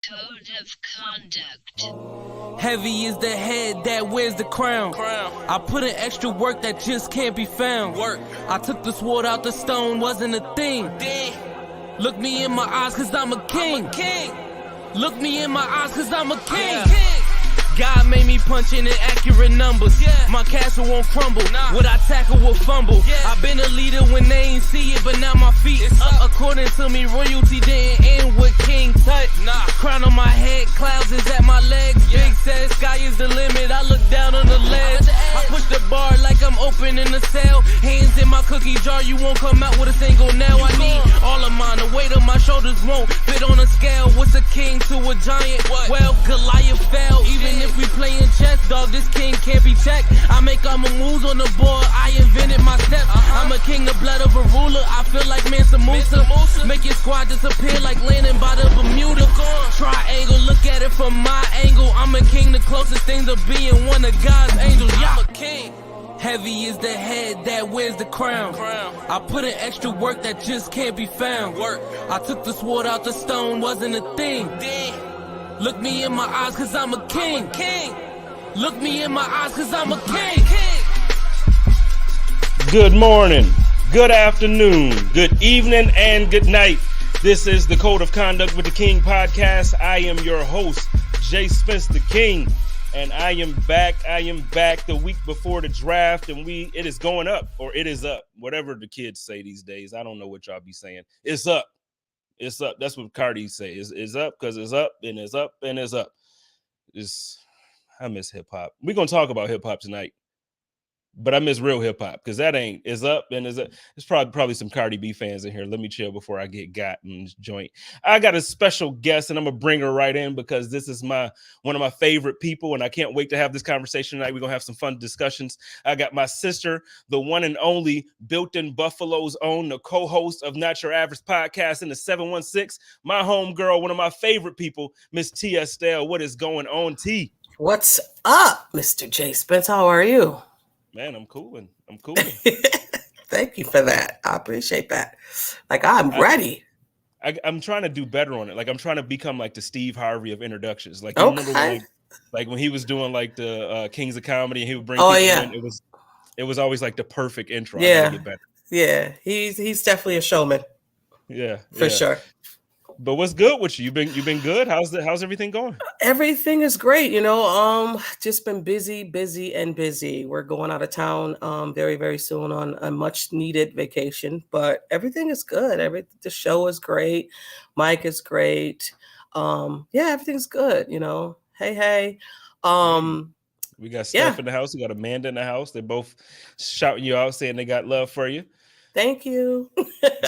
Code of conduct. Heavy is the head that wears the crown. I put in extra work that just can't be found. I took the sword out the stone, wasn't a thing. Look me in my eyes cause I'm a king. Look me in my eyes cause I'm a king. God made me punch in accurate numbers. My castle won't crumble. What I tackle will fumble. I've been a leader when they ain't see it, but now my feet is up. According to me, royalty didn't end with King Tut. Crown on my head, clouds is at my legs. Big says sky is the limit. I look down on the ledge. I push the bar like I'm opening a cell. Hands in my cookie jar, you won't come out with a single nail. I need all of mine. The weight of my shoulders won't fit on a scale. What's a king to a giant? Well, Goliath fell. Even if we playin' chess, dog, this king can't be checked. I make all my moves on the board, I invented my steps. I'm a king, the blood of a ruler, I feel like Mansa Musa. Make your squad disappear like landing by the Bermuda. Triangle, look at it from my angle. I'm a king, the closest thing to being one of God's angels. Yeah, I'm a king. Heavy is the head that wears the crown. I put in extra work that just can't be found. I took the sword out the stone, wasn't a thing. Look me in my eyes cause I'm a king. Look me in my eyes cause I'm a king. Good morning, good afternoon, good evening, and good night. This is the Code of Conduct with the King podcast. I am your host, JSpenceTheKing, and I am back the week before the draft, and it is going up, or it is up. Whatever the kids say these days. I don't know what y'all be saying. It's up. It's up. That's what Cardi say. It's up because it's up and it's up and it's up. I miss hip hop. We're gonna talk about hip hop tonight, but I miss real hip hop because that ain't is up and is up. There's probably some Cardi B fans in here. Let me chill before I get got in this joint. I got a special guest and I'm gonna bring her right in because this is one of my favorite people, and I can't wait to have this conversation tonight. We're gonna have some fun discussions. I got my sister, the one and only Built in Buffalo's own, the co-host of Not Your Average Podcast in the 716. My home girl, one of my favorite people, Miss T. Estell. What is going on, T? What's up, Mr. J. Spence? How are you? Man, I'm cooling. Thank you for that. I appreciate that. Like, I'm ready. I'm trying to do better on it. Like, I'm trying to become like the Steve Harvey of introductions. Like, you remember when he was doing like the Kings of Comedy, and he would bring people in. It was always like the perfect intro. Yeah, I gotta get better. Yeah. He's definitely a showman. Yeah, for sure. But what's good with you? You've been good. How's everything going? Everything is great. Just been busy. We're going out of town very, very soon on a much needed vacation, but everything is good. The show is great. Mike is great. Everything's good. Hey. We got Steph in the house. We got Amanda in the house. They're both shouting you out, saying they got love for you. Thank you.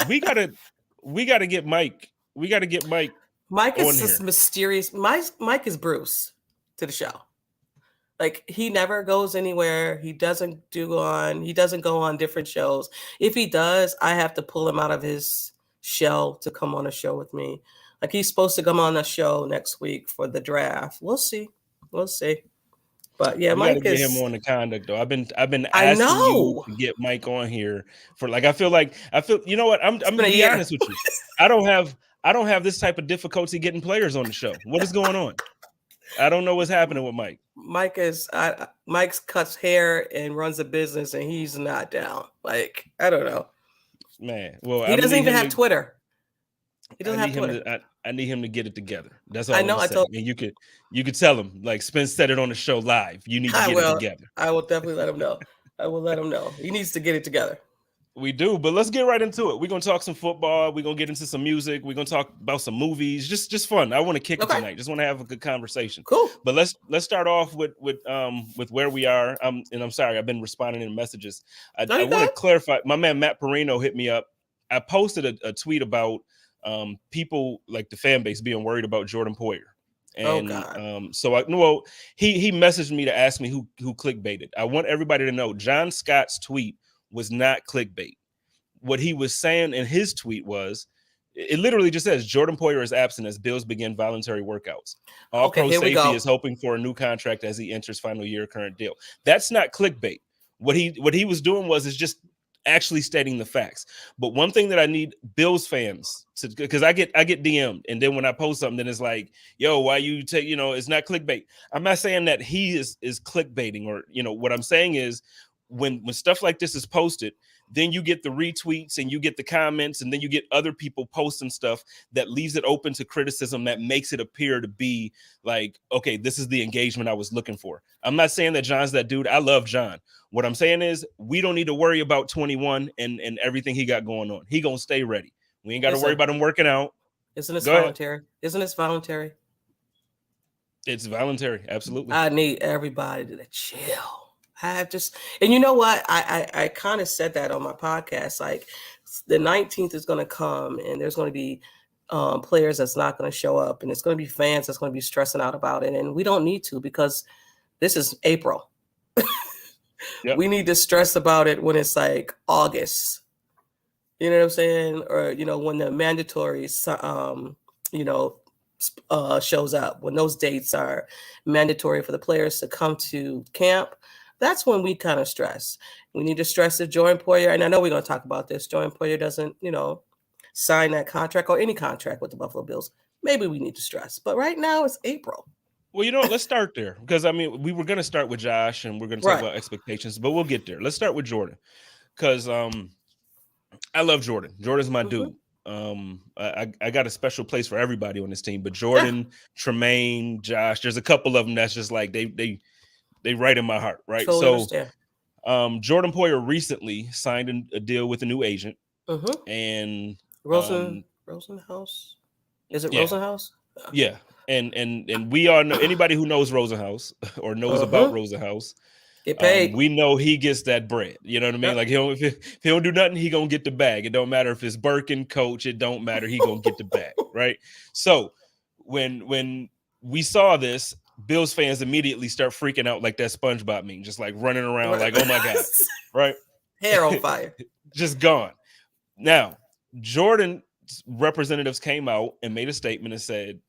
we gotta get Mike. We got to get Mike. Mike is this mysterious. Mike is Bruce to the show. Like, he never goes anywhere. He doesn't go on different shows. If he does, I have to pull him out of his shell to come on a show with me. Like, he's supposed to come on a show next week for the draft. We'll see. But yeah, Mike get him on the conduct though. I've been asking you to get Mike on here for like. I feel you know what? I'm gonna be honest with you. I don't have this type of difficulty getting players on the show. What is going on? I don't know what's happening with Mike. Mike's cuts hair and runs a business, and he's not down. Like, I don't know. Man, well, he doesn't even have Twitter. He doesn't have Twitter. I need him to get it together. That's all I know. And you could tell him, like, Spence said it on the show live. You need to get it together. I will definitely let him know. He needs to get it together. We do, but let's get right into it. We're gonna talk some football. We're gonna get into some music. We're gonna talk about some movies. Just fun. I want to kick it tonight. Just want to have a good conversation. Cool. But let's start off with where we are. And I'm sorry, I've been responding in messages. I want to clarify. My man Matt Perino hit me up. I posted a tweet about people, like the fan base, being worried about Jordan Poyer. And he messaged me to ask me who clickbaited. I want everybody to know John Scott's tweet was not clickbait. What he was saying in his tweet was, it literally just says Jordan Poyer is absent as Bills begin voluntary workouts. All pro safety is hoping for a new contract as he enters final year current deal. That's not clickbait. What he was doing was just actually stating the facts. But one thing that I need Bills fans to, because I get DM'd, and then when I post something, then it's like, yo, why you take, it's not clickbait. I'm not saying that he is clickbaiting, or what I'm saying is when stuff like this is posted, then you get the retweets and you get the comments, and then you get other people posting stuff that leaves it open to criticism, that makes it appear to be like, okay, this is the engagement I was looking for. I'm not saying that John's that dude. I love John. What I'm saying is we don't need to worry about 21 and everything he got going on. He gonna stay ready. We ain't got to worry about him working out. Isn't this voluntary? Isn't this voluntary? It's voluntary. Absolutely. I need everybody to chill. And you know what? I kind of said that on my podcast. Like the 19th is going to come, and there's going to be players that's not going to show up, and it's going to be fans that's going to be stressing out about it. And we don't need to, because this is April. Yep. We need to stress about it when it's like August. You know what I'm saying? Or, when the mandatory, shows up, when those dates are mandatory for the players to come to camp. That's when we kind of stress. We need to stress if Jordan Poyer, and I know we're going to talk about this, Jordan Poyer doesn't, sign that contract or any contract with the Buffalo Bills. Maybe we need to stress. But right now it's April. Well, let's start there, because, we were going to start with Josh, and we're going to talk about expectations, but we'll get there. Let's start with Jordan, because I love Jordan. Jordan's my dude. I got a special place for everybody on this team, but Jordan, Tremaine, Josh, there's a couple of them that's just like they right in my heart, right? Totally so Jordan Poyer recently signed a deal with a new agent, and Rosenhaus. Is it Rosenhaus? Yeah. And we all know, anybody who knows Rosenhaus or knows about Rosenhaus, get paid. We know he gets that bread. You know what I mean? Like if he don't do nothing, he gonna get the bag. It don't matter if it's Birkin, Coach. It don't matter. He gonna get the bag, right? So when we saw this, Bills fans immediately start freaking out like that SpongeBob meme, just like running around like, oh my God, right? Hair on fire. Just gone. Now, Jordan's representatives came out and made a statement and said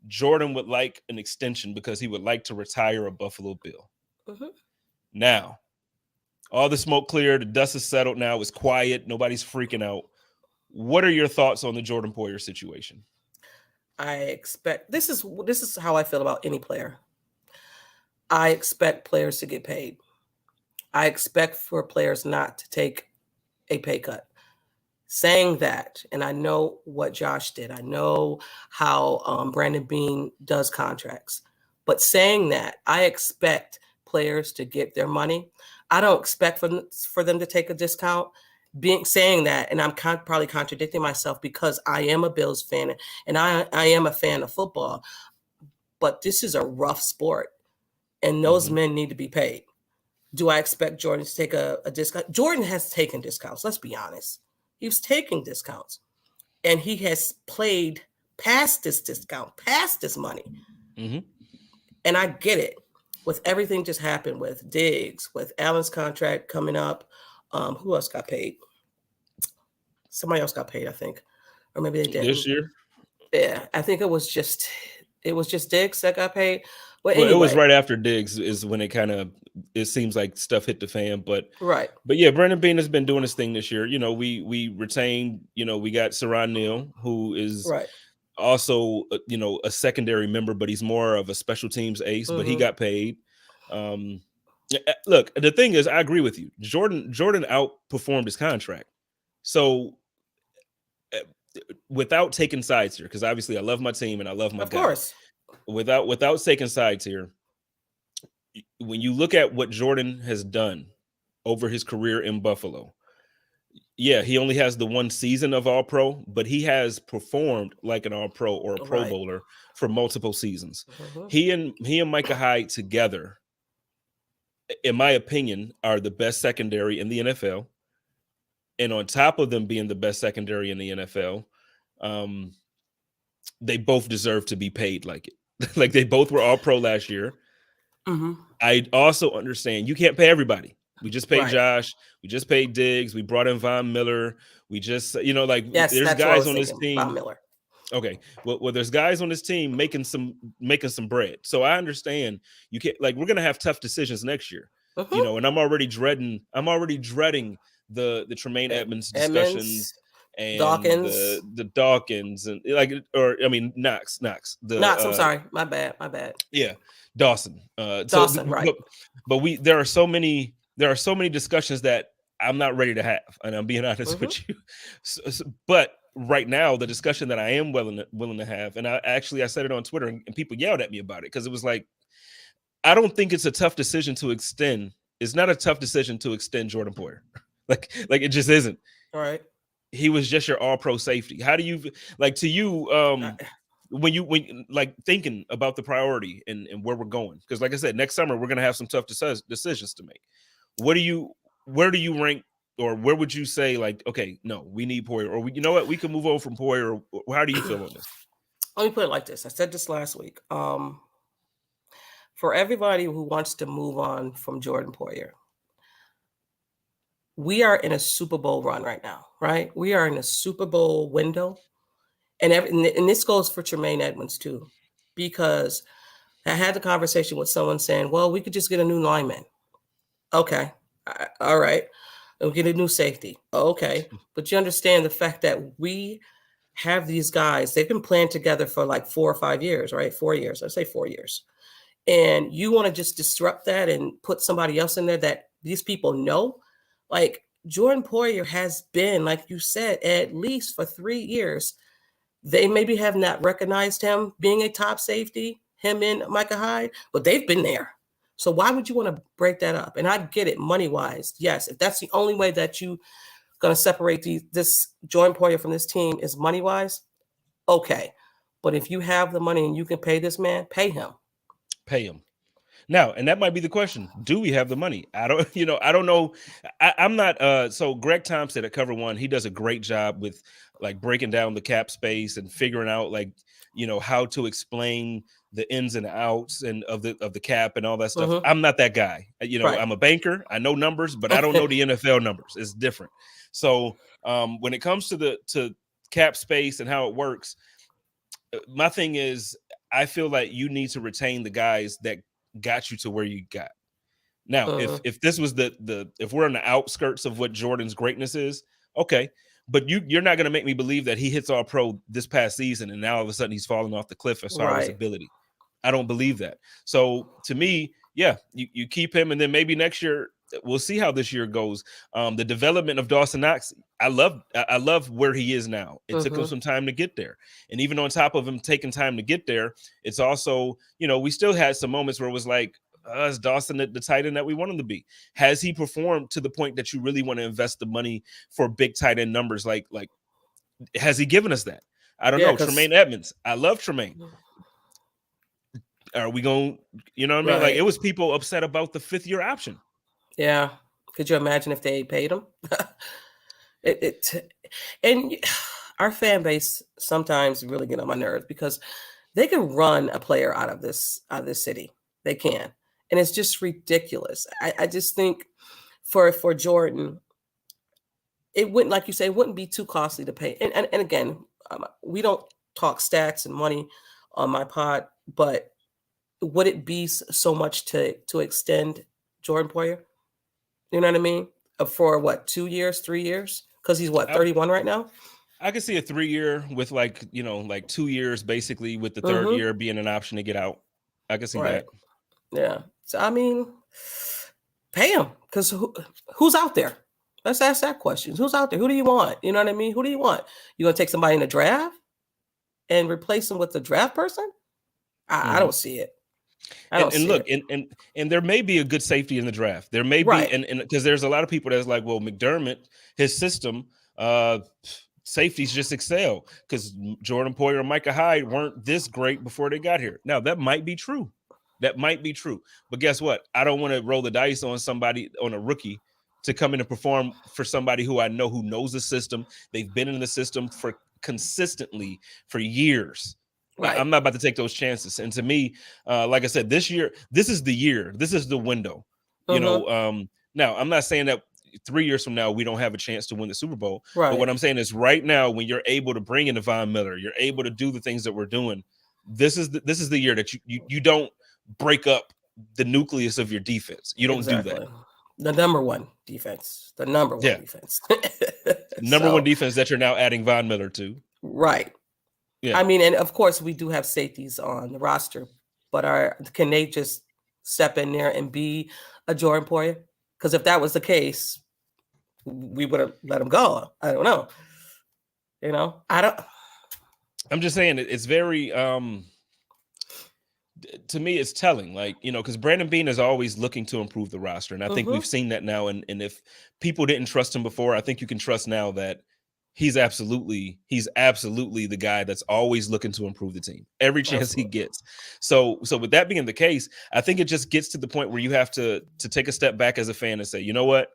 Jordan would like an extension because he would like to retire a Buffalo Bill. Now, all the smoke cleared, the dust is settled now, it's quiet, nobody's freaking out. What are your thoughts on the Jordan Poyer situation? I expect this is how I feel about any player. I expect players to get paid. I expect for players not to take a pay cut. Saying that, and I know what Josh did. I know how Brandon Beane does contracts. But saying that, I expect players to get their money. I don't expect for them to take a discount. Saying that, and I'm probably contradicting myself because I am a Bills fan and I am a fan of football. But this is a rough sport, and those men need to be paid. Do I expect Jordan to take a discount? Jordan has taken discounts. Let's be honest. He was taking discounts, and he has played past this discount, past this money. And I get it. With everything just happened with Diggs, with Allen's contract coming up, who else got paid? Somebody else got paid, I think, or maybe they didn't. This year? Yeah, I think it was just Diggs that got paid. Well, anyway. It was right after Diggs is when it seems like stuff hit the fan, but yeah, Brandon Beane has been doing his thing this year. We retained, we got Saran Neal, who is also, a secondary member, but he's more of a special teams ace, but he got paid. Look, the thing is, I agree with you. Jordan outperformed his contract. So without taking sides here, because obviously I love my team and I love my guy. Of course. Without taking sides here, when you look at what Jordan has done over his career in Buffalo, yeah, he only has the one season of All-Pro, but he has performed like an All-Pro or a Pro Bowler for multiple seasons. He and Micah Hyde together, in my opinion, are the best secondary in the NFL. And on top of them being the best secondary in the NFL, they both deserve to be paid like it. Like they both were All-Pro last year. I also understand you can't pay everybody. We just paid Josh. We just paid Diggs. We brought in Von Miller. We just, there's guys on this team. Von Miller. Okay. Well, there's guys on this team making some bread. So I understand you can't, we're going to have tough decisions next year, and I'm already dreading the Tremaine Edmonds discussions Edmonds, and Dawkins. the Dawkins and like, or I mean Knox Knox, I'm sorry, my bad. yeah, Dawson. Dawson, right? But there are so many discussions that I'm not ready to have, and I'm being honest with you. But right now, the discussion that I am willing to have, and I said it on Twitter, and people yelled at me about it because it was like, I don't think it's a tough decision to extend. It's not a tough decision to extend Jordan Poyer. like it just isn't. All right. He was just your all-pro safety. How do you to you when like thinking about the priority and where we're going? Because like I said, next summer we're gonna have some tough decisions to make. Where do you rank, or where would you say like, okay, no, we need Poyer, or you know what, we can move on from Poyer? Or how do you feel on this? Let me put it like this. I said this last week. For everybody who wants to move on from Jordan Poyer, we are in a Super Bowl run right now, right? We are in a Super Bowl window. And this goes for Tremaine Edmonds too, because I had the conversation with someone saying, well, we could just get a new lineman. Okay. All right. We'll get a new safety. Okay. But you understand the fact that we have these guys, they've been playing together for like 4 or 5 years, right? 4 years. I'd say 4 years. And you want to just disrupt that and put somebody else in there that these people know? Like Jordan Poyer has been, like you said, at least for 3 years. They maybe have not recognized him being a top safety, him and Micah Hyde, but they've been there. So why would you want to break that up? And I get it money-wise. Yes, if that's the only way that you going to separate this Jordan Poyer from this team is money-wise, okay. But if you have the money and you can pay this man, pay him. Pay him. Now, and that might be the question. Do we have the money? I don't know. I'm not. So Greg Thompson at Cover One, he does a great job with like breaking down the cap space and figuring out like, how to explain the ins and outs and of the cap and all that stuff. I'm not that guy. Right. I'm a banker. I know numbers, but I don't know the NFL numbers. It's different. So when it comes to cap space and how it works, my thing is, I feel like you need to retain the guys that got you to where you got. Now, if this was if we're on the outskirts of what Jordan's greatness is, okay. But you're not going to make me believe that he hits all pro this past season and now all of a sudden he's falling off the cliff as far as ability. I don't believe that. So to me, yeah, you keep him, and then maybe next year we'll see how this year goes. The development of Dawson Knox, I love where he is now. It took him some time to get there, and even on top of him taking time to get there, it's also, we still had some moments where it was like, is Dawson the tight end that we want him to be? Has he performed to the point that you really want to invest the money for big tight end numbers? Like has he given us that? I don't know. Tremaine Edmonds, I love Tremaine. Are we going, you know what I mean? Right. Like, it was people upset about the 5th-year option. Yeah. Could you imagine if they paid him? And our fan base sometimes really get on my nerves because they can run a player out of this city. They can. And it's just ridiculous. I just think for Jordan, it wouldn't, like you say, it wouldn't be too costly to pay. And again, we don't talk stats and money on my pod, but would it be so much to extend Jordan Poyer? You know what I mean? For what, 2 years, 3 years? Because he's 31 right now? I could see a 3-year with like 2 years basically, with the 3rd year being an option to get out. I could see that. Yeah. So, I mean, pay him, because who's out there? Let's ask that question. Who's out there? Who do you want? You know what I mean? Who do you want? You going to take somebody in the draft and replace them with a draft person? I don't see it. And there may be a good safety in the draft. There may be, and because there's a lot of people that's like, well, McDermott, his system, safeties just excel because Jordan Poyer and Micah Hyde weren't this great before they got here. Now, that might be true. But guess what? I don't want to roll the dice on a rookie to come in and perform for somebody who I know, who knows the system. They've been in the system for consistently for years. Right. I'm not about to take those chances. And to me, like I said, this year, this is the year. This is the window. Now, I'm not saying that 3 years from now we don't have a chance to win the Super Bowl. Right. But what I'm saying is, right now, when you're able to bring in Von Miller, you're able to do the things that we're doing. This is the year that you don't break up the nucleus of your defense. You don't do that. The number one defense. The number one Yeah. defense. Number one defense that you're now adding Von Miller to. Right. Yeah. I mean, and of course we do have safeties on the roster, but can they just step in there and be a Jordan Poyer? Because if that was the case, we would have let him go. I don't know. I'm just saying it's very to me, it's telling, like, because Brandon Beane is always looking to improve the roster. And I think we've seen that now. And if people didn't trust him before, I think you can trust now that he's absolutely the guy that's always looking to improve the team every chance he gets. So with that being the case, I think it just gets to the point where you have to take a step back as a fan and say, you know what?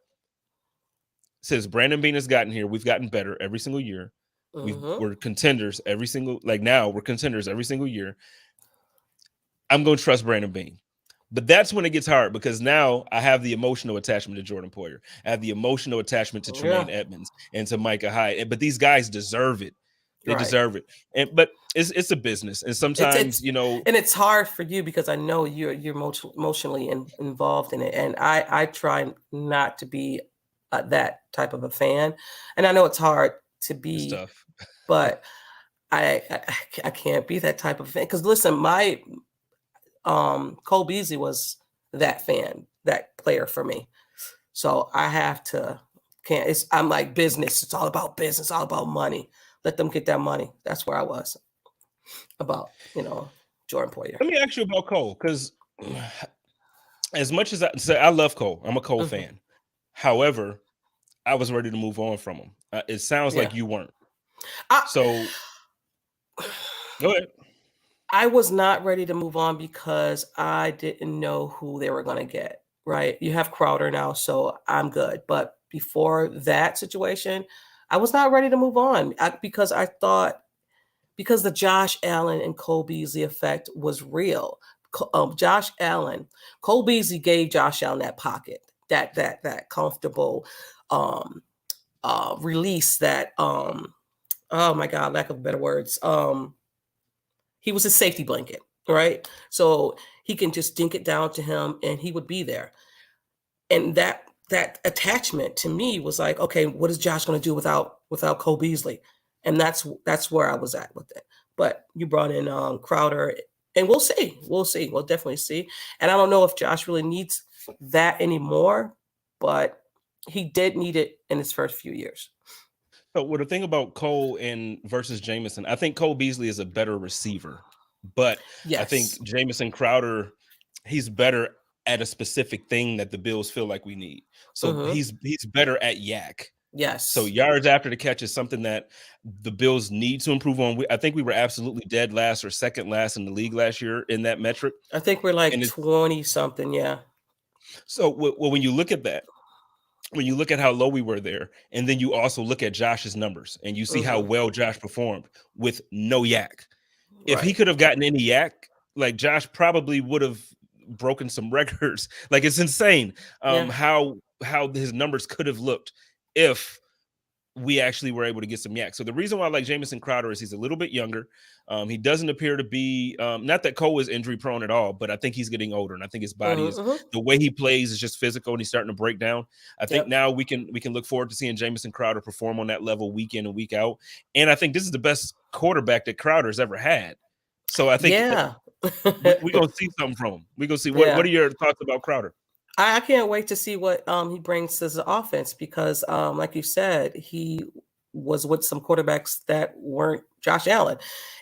Since Brandon Beane has gotten here, we've gotten better every single year. We're contenders every single year. I'm going to trust Brandon Beane. But that's when it gets hard, because now I have the emotional attachment to Jordan Poyer. I have the emotional attachment to Tremaine Edmonds and to Micah Hyde. But these guys deserve it. They deserve it. But it's a business. And sometimes, And it's hard for you because I know you're emotionally involved in it. And I try not to be that type of a fan. And I know it's hard to be, but I can't be that type of fan. Because listen, my Cole Beasley was that player for me. So I have to, I'm like business. It's all about business, all about money. Let them get that money. That's where I was about, Jordan Poyer. Let me ask you about Cole, because as much as I love Cole, I'm a Cole fan. However, I was ready to move on from him. It sounds like you weren't. So go ahead. I was not ready to move on because I didn't know who they were going to get, right? You have Crowder now, so I'm good. But before that situation, I was not ready to move on because I thought, because the Josh Allen and Cole Beasley effect was real. Josh Allen, Cole Beasley gave Josh Allen that pocket, that comfortable release, that oh my God, lack of better words. He was a safety blanket, right? So he can just dink it down to him and he would be there. And that attachment to me was like, okay, what is Josh going to do without Cole Beasley? And that's where I was at with it. But you brought in Crowder, and we'll see. We'll definitely see. And I don't know if Josh really needs that anymore, but he did need it in his first few years. So the thing about Cole versus Jameson, I think Cole Beasley is a better receiver, but I think Jamison Crowder, he's better at a specific thing that the Bills feel like we need. So he's better at yak. Yes. So yards after the catch is something that the Bills need to improve on. I think we were absolutely dead last or second last in the league last year in that metric. I think we're like 20 something. Yeah. So when you look at that, when you look at how low we were there, and then you also look at Josh's numbers and you see how well Josh performed with no yak. If he could have gotten any yak, like Josh probably would have broken some records. Like, it's insane how his numbers could have looked if we actually were able to get some yak. So the reason why I like Jamison Crowder is he's a little bit younger. He doesn't appear to be, not that Cole is injury prone at all, but I think he's getting older, and I think his body is, the way he plays is just physical, and he's starting to break down. I think now we can look forward to seeing Jamison Crowder perform on that level week in and week out. And I think this is the best quarterback that Crowder's ever had. So I think we're going to see something from him. We're going to see what are your thoughts about Crowder? I can't wait to see what he brings to the offense because, like you said, he was with some quarterbacks that weren't Josh Allen,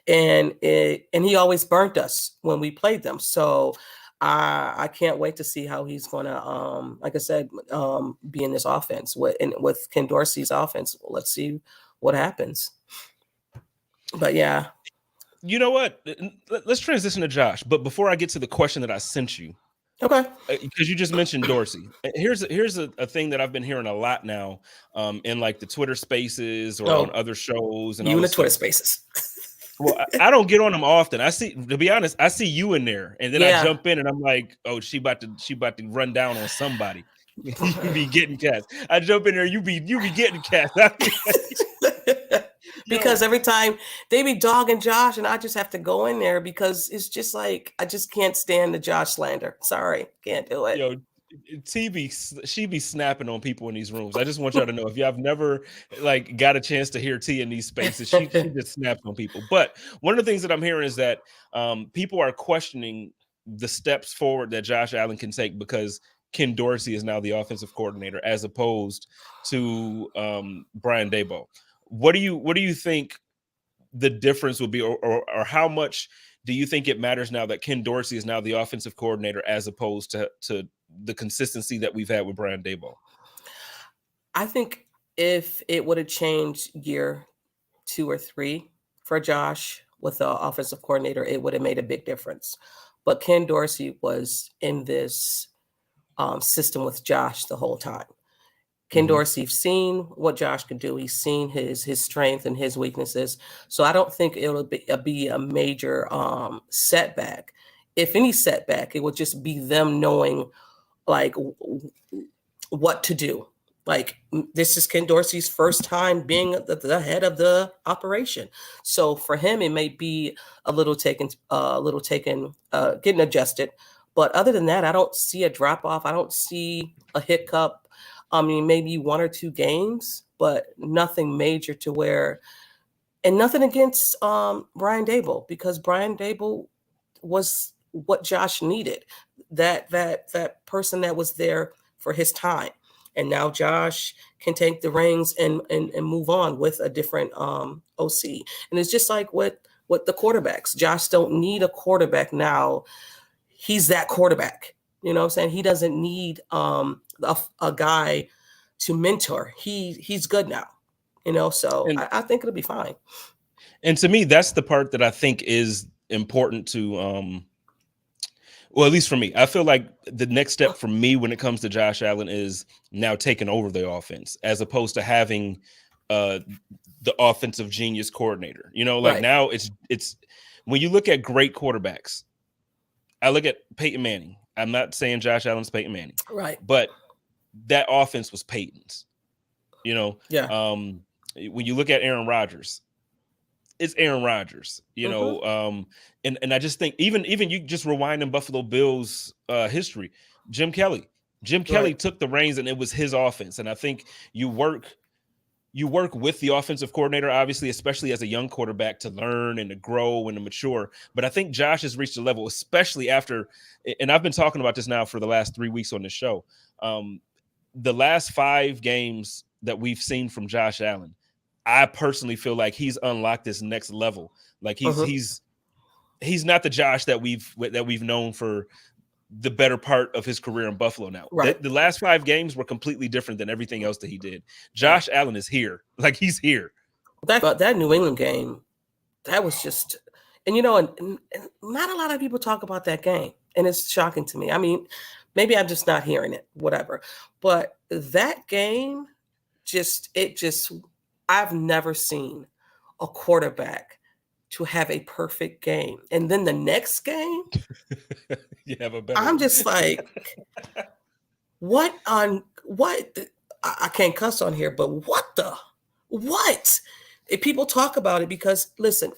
and he always burnt us when we played them. So I can't wait to see how he's going to, like I said, be in this offense with Ken Dorsey's offense. Let's see what happens. But yeah, you know what? Let's transition to Josh. But before I get to the question that I sent you. Okay. Because you just mentioned Dorsey. Here's a thing that I've been hearing a lot now in like the Twitter spaces or on other shows. And you all in the Twitter stuff. Spaces. Well, I don't get on them often. To be honest, I see you in there, and then I jump in and I'm like, oh, she about to run down on somebody. You be getting cast. I jump in there, you be getting cast. Because every time they be dogging Josh, and I just have to go in there because it's just like I just can't stand the Josh slander. Sorry, can't do it. she be snapping on people in these rooms. I just want y'all to know, if y'all have never like got a chance to hear T in these spaces, she just snaps on people. But one of the things that I'm hearing is that people are questioning the steps forward that Josh Allen can take because Ken Dorsey is now the offensive coordinator as opposed to Brian Daboll. What do you think the difference would be, or how much do you think it matters now that Ken Dorsey is now the offensive coordinator as opposed to the consistency that we've had with Brian Daboll? I think if it would have changed year 2 or 3 for Josh with the offensive coordinator, it would have made a big difference. But Ken Dorsey was in this system with Josh the whole time. Ken Dorsey's seen what Josh could do. He's seen his strength and his weaknesses. So I don't think it'll be a major setback. If any setback, it would just be them knowing like what to do. Like, this is Ken Dorsey's first time being the head of the operation. So for him, it may be a little taken, getting adjusted. But other than that, I don't see a drop off. I don't see a hiccup. I mean, maybe 1 or 2 games, but nothing major to where, and nothing against Brian Daboll, because Brian Daboll was what Josh needed. That person that was there for his time. And now Josh can take the reins and move on with a different OC. And it's just like what the quarterbacks. Josh don't need a quarterback now. He's that quarterback. You know what I'm saying? He doesn't need a guy to mentor. He's good now. You know, so I think it'll be fine. And to me, that's the part that I think is important to well, at least for me, I feel like the next step for me when it comes to Josh Allen is now taking over the offense as opposed to having the offensive genius coordinator. You know, like Right. now it's when you look at great quarterbacks, I look at Peyton Manning. I'm not saying Josh Allen's Peyton Manning, Right. but that offense was Peyton's. You know, Yeah. When you look at Aaron Rodgers, it's Aaron Rodgers, you know, and I just think even you just rewind in Buffalo Bills history, Jim Kelly Right. took the reins and it was his offense. And I think you work with the offensive coordinator, obviously, especially as a young quarterback, to learn and to grow and to mature. But I think Josh has reached a level, especially after, and I've been talking about this now for the last 3 weeks on the show. The last 5 games that we've seen from Josh Allen, I personally feel like he's unlocked this next level. Like he's not the Josh that we've known for the better part of his career in Buffalo now. Right. The last 5 games were completely different than everything else that he did. Josh Allen is here. Like, he's here. That New England game, that was just, and you know, and not a lot of people talk about that game, and it's shocking to me. I mean, maybe I'm just not hearing it, whatever. But that game, I've never seen a quarterback to have a perfect game. And then the next game, You have a better I'm just like, what? I can't cuss on here, but what? If people talk about it, because listen,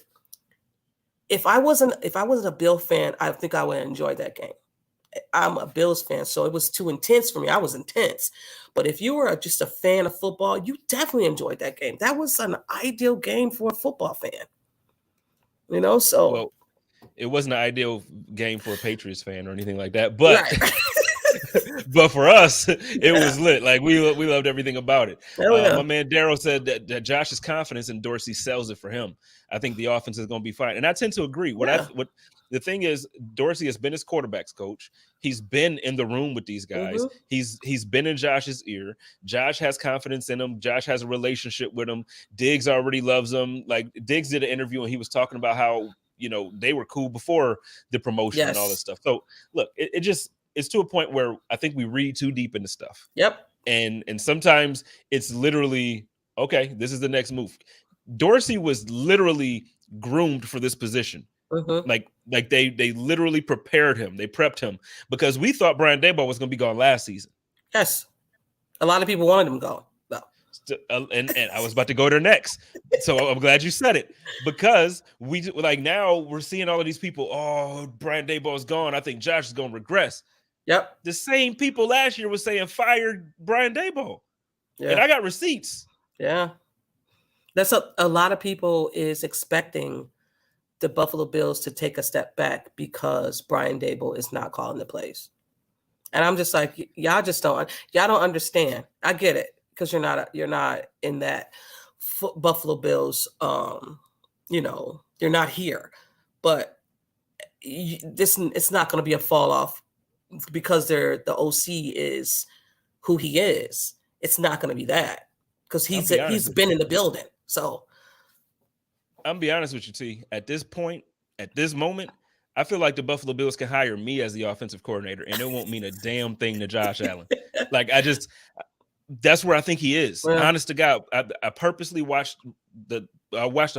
if I wasn't a Bill fan, I think I would have enjoyed that game. I'm a Bills fan, so it was too intense for me. I was intense. But if you were just a fan of football, you definitely enjoyed that game. That was an ideal game for a football fan. You know, so. Well, it wasn't an ideal game for a Patriots fan or anything like that, but Right. but for us, it was lit. Like, we loved everything about it. Yeah. My man Daryl said that Josh's confidence in Dorsey sells it for him. I think the offense is going to be fine, and I tend to agree. What the thing is, Dorsey has been his quarterback's coach. He's been in the room with these guys. He's been in Josh's ear. Josh has confidence in him. Josh has a relationship with him. Diggs already loves him. Like, Diggs did an interview and he was talking about how, you know, they were cool before the promotion and all this stuff. So look, it's to a point where I think we read too deep into stuff. Yep. And sometimes it's literally, okay, this is the next move. Dorsey was literally groomed for this position. Like they literally prepared him. They prepped him because we thought Brian Daboll was going to be gone last season. Yes. A lot of people wanted him gone. No. And I was about to go there next. So I'm glad you said it, because now we're seeing all of these people. Oh, Brian Daboll is gone. I think Josh is going to regress. Yep. The same people last year was saying fired Brian Daboll. Yeah. And I got receipts. Yeah. That's a lot of people is expecting the Buffalo Bills to take a step back because Brian Daboll is not calling the plays. And I'm just like, y'all don't understand. I get it because you're not in that Buffalo Bills. You're not here, but it's not going to be a fall off because the OC is who he is. It's not going to be that because he's been in the building. So I'm gonna be honest with you, T. At this point, at this moment, I feel like the Buffalo Bills can hire me as the offensive coordinator, and it won't mean a damn thing to Josh Allen. Like that's where I think he is. Yeah. Honest to God, I purposely watched the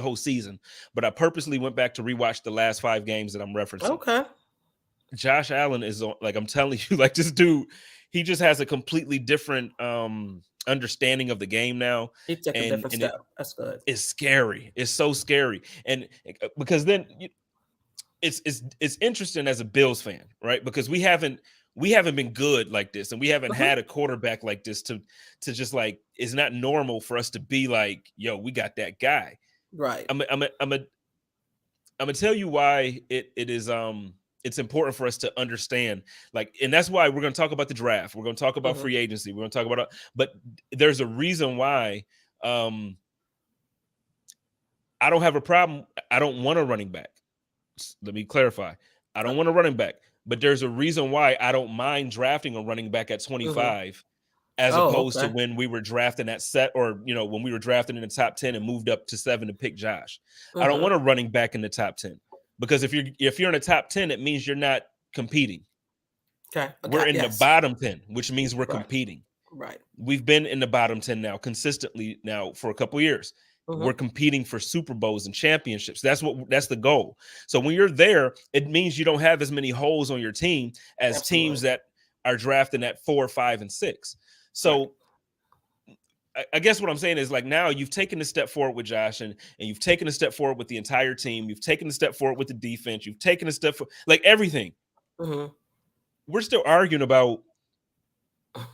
whole season, but I purposely went back to rewatch the last 5 games that I'm referencing. Okay. Josh Allen is on, like I'm telling you, like this dude, he just has a completely different understanding of the game now. He took a different step. That's good. It's scary. It's so scary, and because then it's interesting as a Bills fan, right? Because we haven't been good like this, and we haven't had a quarterback like this to just like, it's not normal for us to be like, yo, we got that guy. Right. I'm gonna tell you why it is it's important for us to understand, like, and that's why we're going to talk about the draft. We're going to talk about free agency. We're going to talk about, but there's a reason why I don't have a problem. I don't want a running back. Let me clarify. I don't want a running back, but there's a reason why I don't mind drafting a running back at 25 as opposed to when we were drafting at set, or, when we were drafting in the top 10 and moved up to 7 to pick Josh. I don't want a running back in the top 10. Because if you're in the top 10, it means you're not competing. Okay. We're in the bottom 10, which means we're competing. Right. We've been in the bottom 10 now consistently now for a couple of years. We're competing for Super Bowls and championships. That's the goal. So when you're there, it means you don't have as many holes on your team as teams that are drafting at 4, 5, and 6. So I guess what I'm saying is, like, now you've taken a step forward with Josh, and you've taken a step forward with the entire team. You've taken a step forward with the defense. You've taken a step for like everything. We're still arguing about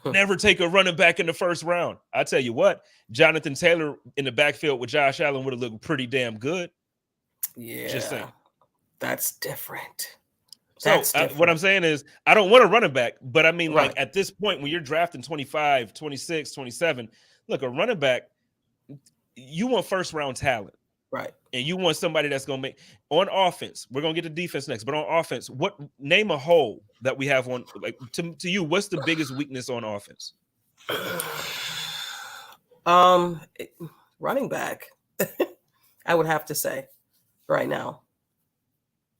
never take a running back in the first round. I tell you what, Jonathan Taylor in the backfield with Josh Allen would have looked pretty damn good. Yeah, just saying. That's different. What I'm saying is, I don't want a running back, but I mean, like, at this point when you're drafting 25, 26, 27, look, a running back, you want first round talent. Right. And you want somebody that's going to make on offense. We're going to get to defense next, but on offense, name a hole that we have on, like, to you, what's the biggest weakness on offense? Running back, I would have to say right now.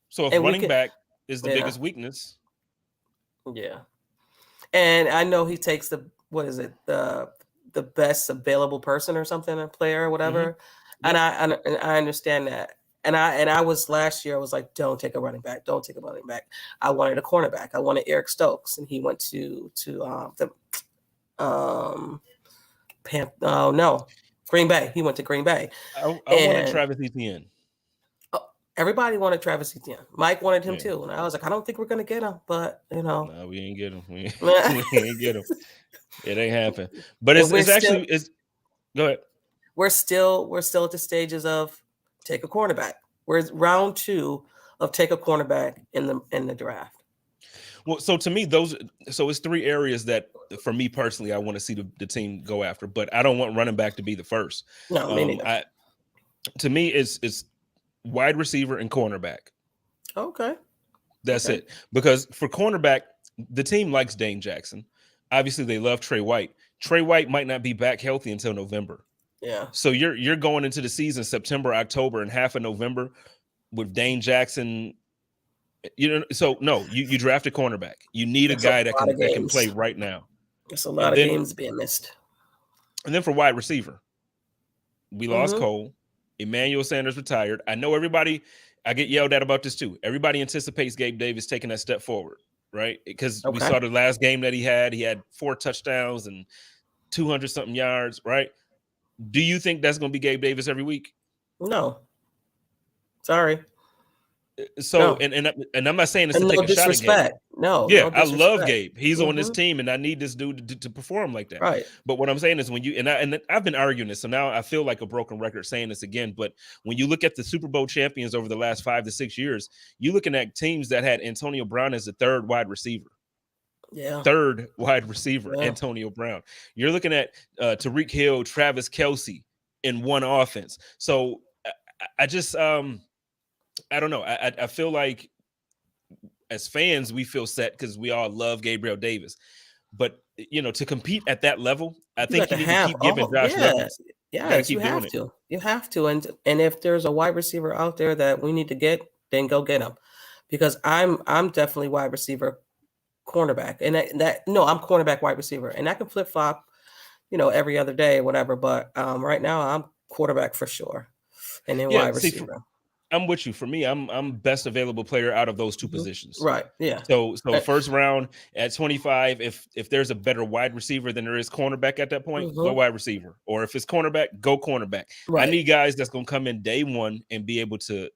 So if running back is the biggest weakness. Yeah. And I know he takes the best available person or something, a player or whatever. And I understand that. And I was last year, I was like, don't take a running back. Don't take a running back. I wanted a cornerback. I wanted Eric Stokes, and he went to Green Bay. He went to Green Bay. I wanted Travis Etienne. Everybody wanted Travis Etienne. Mike wanted him too. And I was like, I don't think we're going to get him, but No, we ain't get him. We ain't get him. It ain't happen. But it's go ahead. We're still at the stages of take a cornerback. We're round 2 of take a cornerback in the draft. Well, so to me, it's 3 areas that, for me personally, I want to see the team go after, but I don't want running back to be the first. No, me neither. To me, it's wide receiver and cornerback. Okay. That's it. Because for cornerback, the team likes Dane Jackson. Obviously, they love Trey White. Trey White might not be back healthy until November. Yeah. So you're going into the season September, October, and half of November with Dane Jackson. So no, you draft a cornerback. You need a guy that can play right now. There's a lot of games being missed. And then for wide receiver, we lost Cole. Emmanuel Sanders retired. I know everybody, I get yelled at about this too. Everybody anticipates Gabe Davis taking that step forward, right? Because we saw the last game that he had 4 touchdowns and 200-something yards, right? Do you think that's going to be Gabe Davis every week? No. Sorry. So, no. And I'm not saying it's to take a shot at Gabe. No, Yeah, no I love disrespect. Gabe. He's on this team, and I need this dude to perform like that. Right. But what I'm saying is, when you and I've been arguing this, so now I feel like a broken record saying this again. But when you look at the Super Bowl champions over the last 5 to 6 years, you're looking at teams that had Antonio Brown as the third wide receiver. Yeah. Third wide receiver, Yeah. Antonio Brown. You're looking at Tyreek Hill, Travis Kelce in one offense. So I just I don't know. I feel like as fans, we feel set because we all love Gabriel Davis. But to compete at that level, I think you need to keep giving Josh weapons. Yes, You you got to keep have doing it. to. You have to. And if there's a wide receiver out there that we need to get, then go get him. Because I'm definitely wide receiver cornerback. And I'm cornerback wide receiver. And I can flip flop, every other day or whatever. But right now I'm quarterback for sure. And then wide receiver. I'm with you. For me, I'm best available player out of those two positions. Right. Yeah. So first round at 25, if there's a better wide receiver than there is cornerback at that point, go wide receiver. Or if it's cornerback, go cornerback. Right. I need guys that's gonna come in day one and be able to,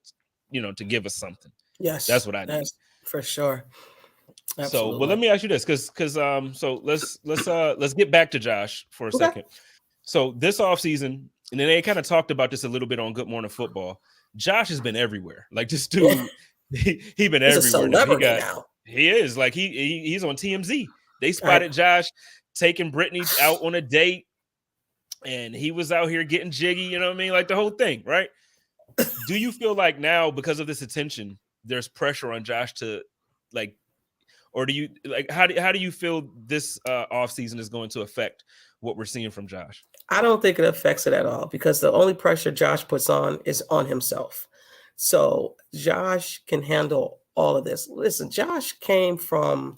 to give us something. Yes. That's what I need. That's for sure. Absolutely. So, well, let me ask you this, because so let's get back to Josh for a second. So this offseason, and then they kind of talked about this a little bit on Good Morning Football. Josh has been everywhere. Like this dude, he's been everywhere. A celebrity now. He is like he's on TMZ. They spotted Josh taking Brittany out on a date, and he was out here getting jiggy. You know what I mean? Like the whole thing, right? Do you feel like now, because of this attention, there's pressure on Josh to or do you how do you feel this offseason is going to affect what we're seeing from Josh? I don't think it affects it at all, because the only pressure Josh puts on is on himself. So Josh can handle all of this. Listen, Josh came from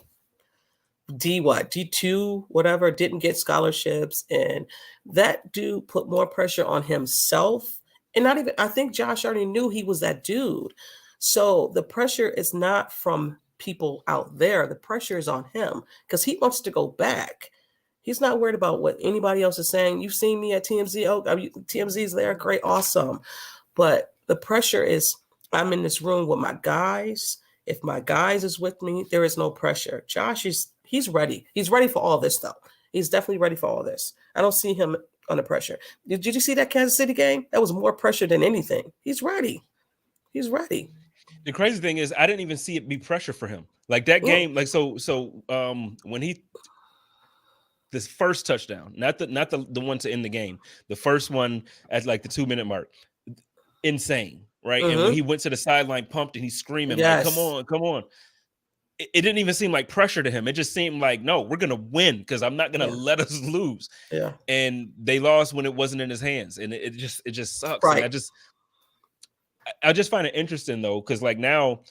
D2, whatever, didn't get scholarships. And that dude put more pressure on himself. And I think Josh already knew he was that dude. So the pressure is not from people out there. The pressure is on him because he wants to go back. He's not worried about what anybody else is saying. You've seen me at TMZ. Oh, TMZ's there. Great. Awesome. But the pressure is, I'm in this room with my guys. If my guys is with me, there is no pressure. Josh he's ready. He's ready for all this though. He's definitely ready for all this. I don't see him under pressure. Did you see that Kansas City game? That was more pressure than anything. He's ready. He's ready. The crazy thing is, I didn't even see it be pressure for him. Like that game, like so when he this first touchdown, not the one to end the game, the first one at like the 2-minute mark, insane, right? And when he went to the sideline, pumped, and he's screaming like, "Come on, come on!" It didn't even seem like pressure to him. It just seemed like, no, we're gonna win because I'm not gonna let us lose. Yeah. And they lost when it wasn't in his hands, and it just sucks. Right. Like, I just find it interesting though, because like now,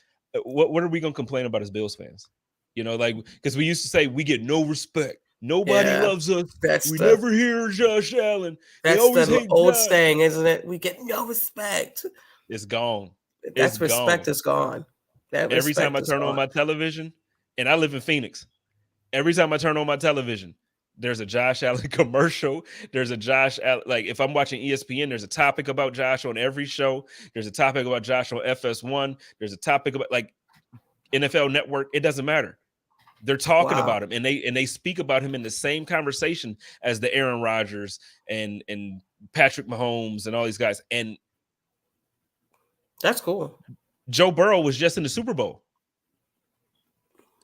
what are we gonna complain about as Bills fans? Like because we used to say we get no respect. Nobody loves us. We never hear Josh Allen. That's the old saying, isn't it? We get no respect. It's gone. Respect is gone. Every time I turn on my television, and I live in Phoenix, every time I turn on my television, there's a Josh Allen commercial. There's a Josh Allen, like if I'm watching ESPN, there's a topic about Josh on every show. There's a topic about Josh on FS1. There's a topic about like NFL Network. It doesn't matter. They're talking about him, and they speak about him in the same conversation as the Aaron Rodgers and Patrick Mahomes and all these guys. And that's cool. Joe Burrow was just in the Super Bowl,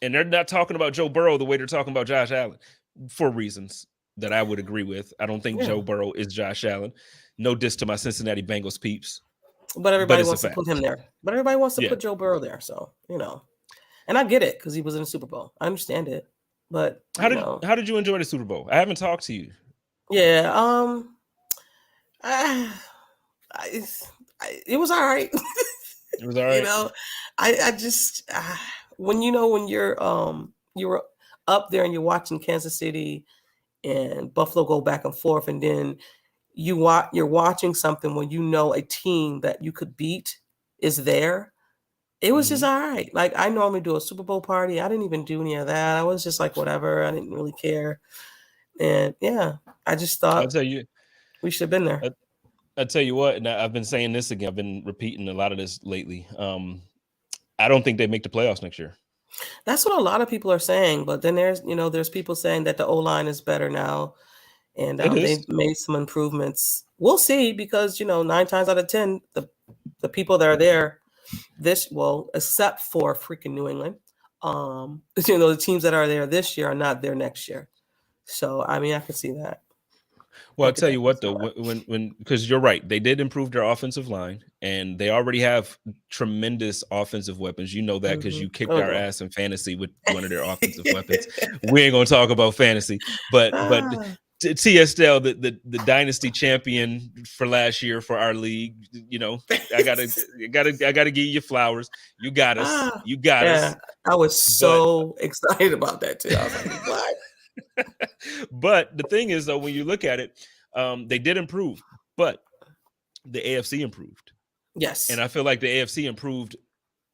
and they're not talking about Joe Burrow the way they're talking about Josh Allen for reasons that I would agree with. I don't think Joe Burrow is Josh Allen. No diss to my Cincinnati Bengals peeps, but everybody wants to put him there. But everybody wants to put Joe Burrow there, so and I get it because he was in the Super Bowl. I understand it, but how did you enjoy the Super Bowl? I haven't talked to you. Yeah, it was all right. It was all right. I just when you're up there and you're watching Kansas City and Buffalo go back and forth, and then you're watching something when a team that you could beat is there. It was just all right. Like I normally do a Super Bowl party. I didn't even do any of that. I was just like, whatever. I didn't really care. And I just thought I'll tell you, we should have been there. I'll tell you what, and I've been saying this again. I've been repeating a lot of this lately. I don't think they make the playoffs next year. That's what a lot of people are saying. But then there's people saying that the O-line is better now, and It is. they've made some improvements. We'll see, because 9 times out of 10, the people that are there except for freaking New England, the teams that are there this year are not there next year. So I mean, I can see that. Well, I'll tell you what, though, when because you're right, they did improve their offensive line, and they already have tremendous offensive weapons. You know that because you kicked our ass in fantasy with one of their offensive weapons. We ain't gonna talk about fantasy, but T. Estell, the dynasty champion for last year for our league. I gotta give you flowers. You got us. You got us. I was so excited about that too. I was like, what? But the thing is, though, when you look at it, they did improve, but the AFC improved. Yes, and I feel like the AFC improved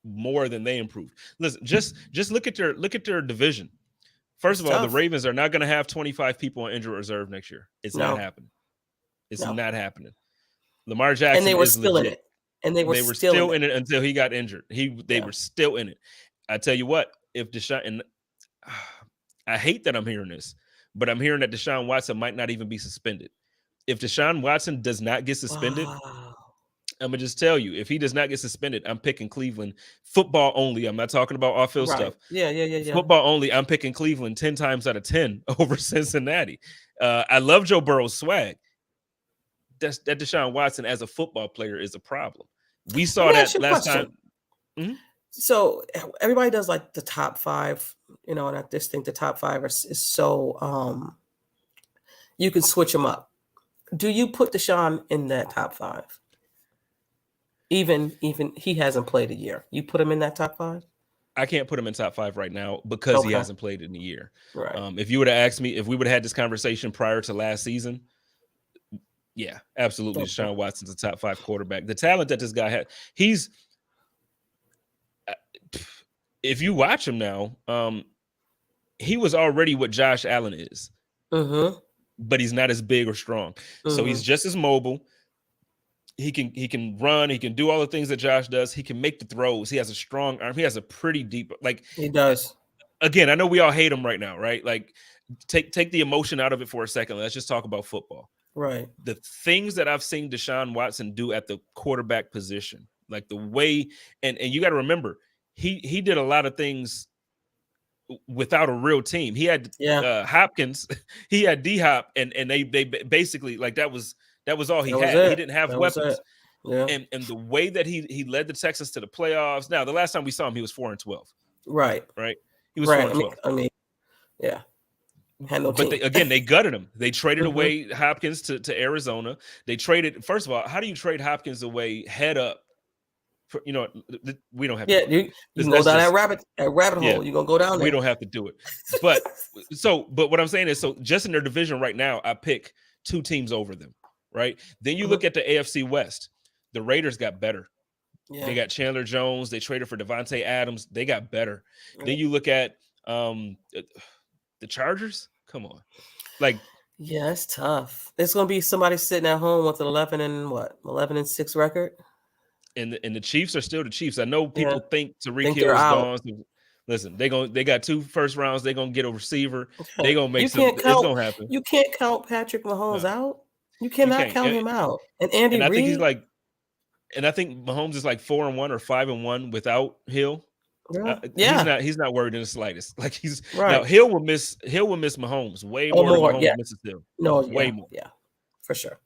more than they improved. Listen, just look at their division. First of all, the Ravens are not going to have 25 people on injured reserve next year. It's not happening. It's not happening. Lamar Jackson, and they were still legit. in it, and they were still in it until he got injured. They were still in it. I tell you what, if Deshaun, and I hate that I'm hearing this, but I'm hearing that Deshaun Watson might not even be suspended. If Deshaun Watson does not get suspended, I'm gonna just tell you, if he does not get suspended, I'm picking Cleveland football only. I'm not talking about off-field stuff. Yeah. Football only. I'm picking Cleveland 10 times out of 10 over Cincinnati. I love Joe Burrow's swag. That Deshaun Watson as a football player is a problem. We saw that last time. Mm-hmm. So everybody does like the top 5, and I just think the top 5 is so you can switch them up. Do you put Deshaun in that top 5? Even he hasn't played a year. You put him in that top 5? I can't put him in top 5 right now because he hasn't played in a year. Right. If you would have asked me, if we would have had this conversation prior to last season, yeah, absolutely. Deshaun Watson's a top 5 quarterback. The talent that this guy had, if you watch him now, he was already what Josh Allen is, but he's not as big or strong. So he's just as mobile. He can run. He can do all the things that Josh does. He can make the throws. He has a strong arm. He has a pretty deep, he does. Again, I know we all hate him right now, right? Like, take the emotion out of it for a second. Let's just talk about football. Right. The things that I've seen Deshaun Watson do at the quarterback position, like the way, and you got to remember, he did a lot of things without a real team. He had Hopkins, he had D-Hop, and they basically, like, that was all he had. He didn't have weapons. Yeah. And the way that he led the Texans to the playoffs. Now, the last time we saw him, he was 4-12. Right. He was 4-12. I mean, yeah. Had no but team. they gutted him. They traded away Hopkins to Arizona. They traded. First of all, how do you trade Hopkins away head up? We don't have. Yeah, you can go down that rabbit hole. You're gonna go down there. We don't have to do it. But but what I'm saying is, so just in their division right now, I pick 2 teams over them. Right. Then you look at the AFC West. The Raiders got better. Yeah. They got Chandler Jones. They traded for Devontae Adams. They got better. Yeah. Then you look at the Chargers. Come on. Yeah, it's tough. It's gonna be somebody sitting at home with an 11-6 record. And the Chiefs are still the Chiefs. I know people think Tyreek Hill is gone. Listen, they got 2 first rounds. They're gonna get a receiver. Okay. They're gonna make it's gonna happen. You can't count Patrick Mahomes out. You cannot count him out. And Andy Reid. I think Mahomes is like 4-1 or 5-1 without Hill. He's not worried in the slightest. Like, he's now Hill will miss Mahomes way more than Mahomes misses Hill. Way more. Yeah, for sure.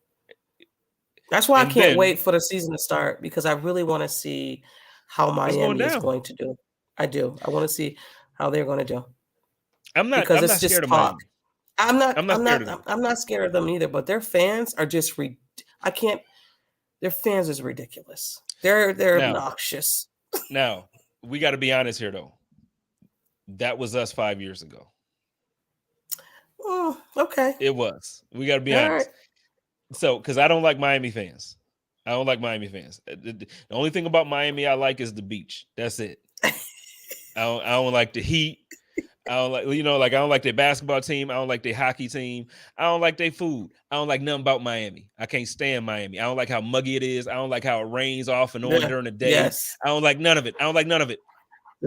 That's why I can't wait for the season to start, because I really want to see how Miami is going to do. I do. I want to see how they're going to do. I'm not scared of Miami. I'm not scared of them either, but their fans are just their fans is ridiculous. They're obnoxious. Now, we got to be honest here, though. That was us 5 years ago. Oh, okay. It was. We got to be honest. Right. So, because I don't like Miami fans. The only thing about Miami I like is the beach. That's it. I don't like the heat. I don't like their basketball team. I don't like their hockey team. I don't like their food. I don't like nothing about Miami. I can't stand Miami. I don't like how muggy it is. I don't like how it rains off and on during the day. Yes. I don't like none of it.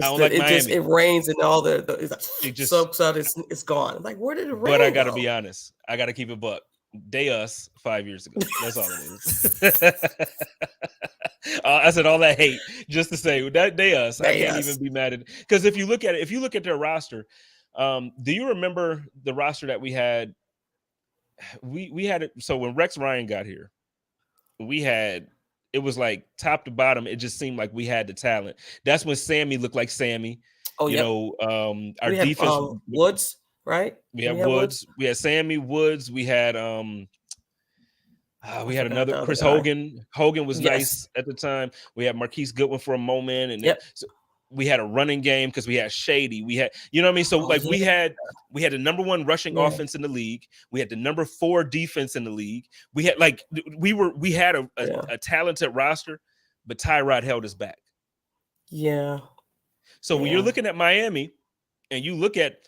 don't like Miami. It rains and all the it's like, It just soaks out. It's gone. I'm like, where did it rain? But I gotta go? be honest. I gotta keep it buck. They us 5 years ago. That's all it is. I said all that hate just to say that they us. I can't even be mad at it. Because if you look at their roster, do you remember the roster that we had? We had it. So when Rex Ryan got here, it was like top to bottom. It just seemed like we had the talent. That's when Sammy looked like Sammy. Oh, you yep. know, our we had, defense. Woods, right? We had Woods. We had Sammy Woods. We had another Chris Hogan. Hogan was nice at the time. We had Marquise Goodwin for a moment, and so we had a running game because we had Shady. We had, you know what I mean? So we had the number 1 rushing offense in the league. We had the number 4 defense in the league. We had we had a talented roster, but Tyrod held us back. Yeah. So when you're looking at Miami, and you look at,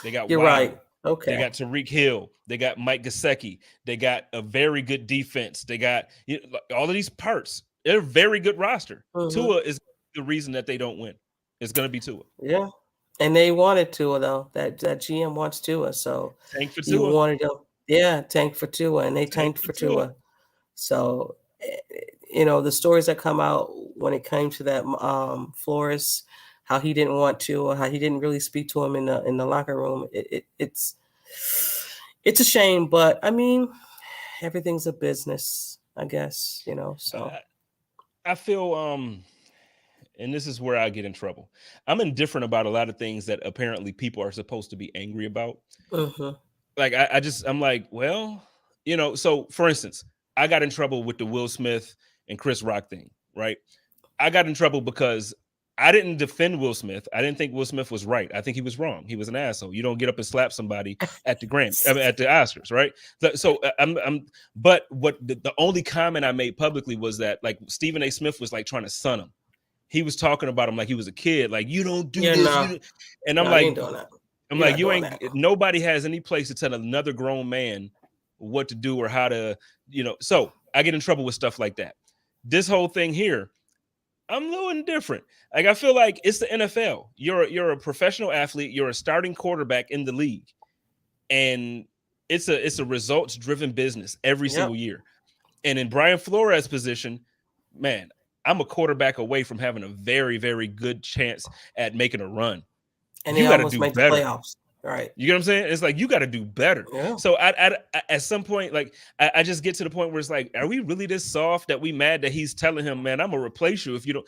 they got you're right. Okay. They got Tariq Hill. They got Mike Gesicki. They got a very good defense. They got all of these parts. They're a very good roster. Tua is the reason that they don't win. It's going to be Tua. Yeah. And they wanted Tua, though. That GM wants Tua. So tank for you Tua. wanted to, tank for Tua. And they tanked for Tua. So, the stories that come out when it came to that Flores, how he didn't want to, or how he didn't really speak to him in the locker room. It's a shame, but I mean, everything's a business, I guess, so. I feel, and this is where I get in trouble. I'm indifferent about a lot of things that apparently people are supposed to be angry about. Like, I'm like, well, so for instance, I got in trouble with the Will Smith and Chris Rock thing, right? I got in trouble because I didn't defend Will Smith. I didn't think Will Smith was right. I think he was wrong. He was an asshole. You don't get up and slap somebody at the at the Oscars, right? So but what the only comment I made publicly was that like Stephen A. Smith was like trying to sun him. He was talking about him like he was a kid, like you don't do this. And I'm like, you ain't. Nobody has any place to tell another grown man what to do or how to, So I get in trouble with stuff like that. This whole thing here, I'm a little indifferent. Like I feel like it's the NFL. You're a professional athlete. You're a starting quarterback in the league, and it's a results driven business every single year. And in Brian Flores' position, man, I'm a quarterback away from having a very, very good chance at making a run. And you got to do better. The playoffs. Right. You get what I'm saying? It's like you got to do better. Yeah. So I at some point, like I just get to the point where it's like, are we really this soft that we mad that he's telling him, man, I'm gonna replace you if you don't.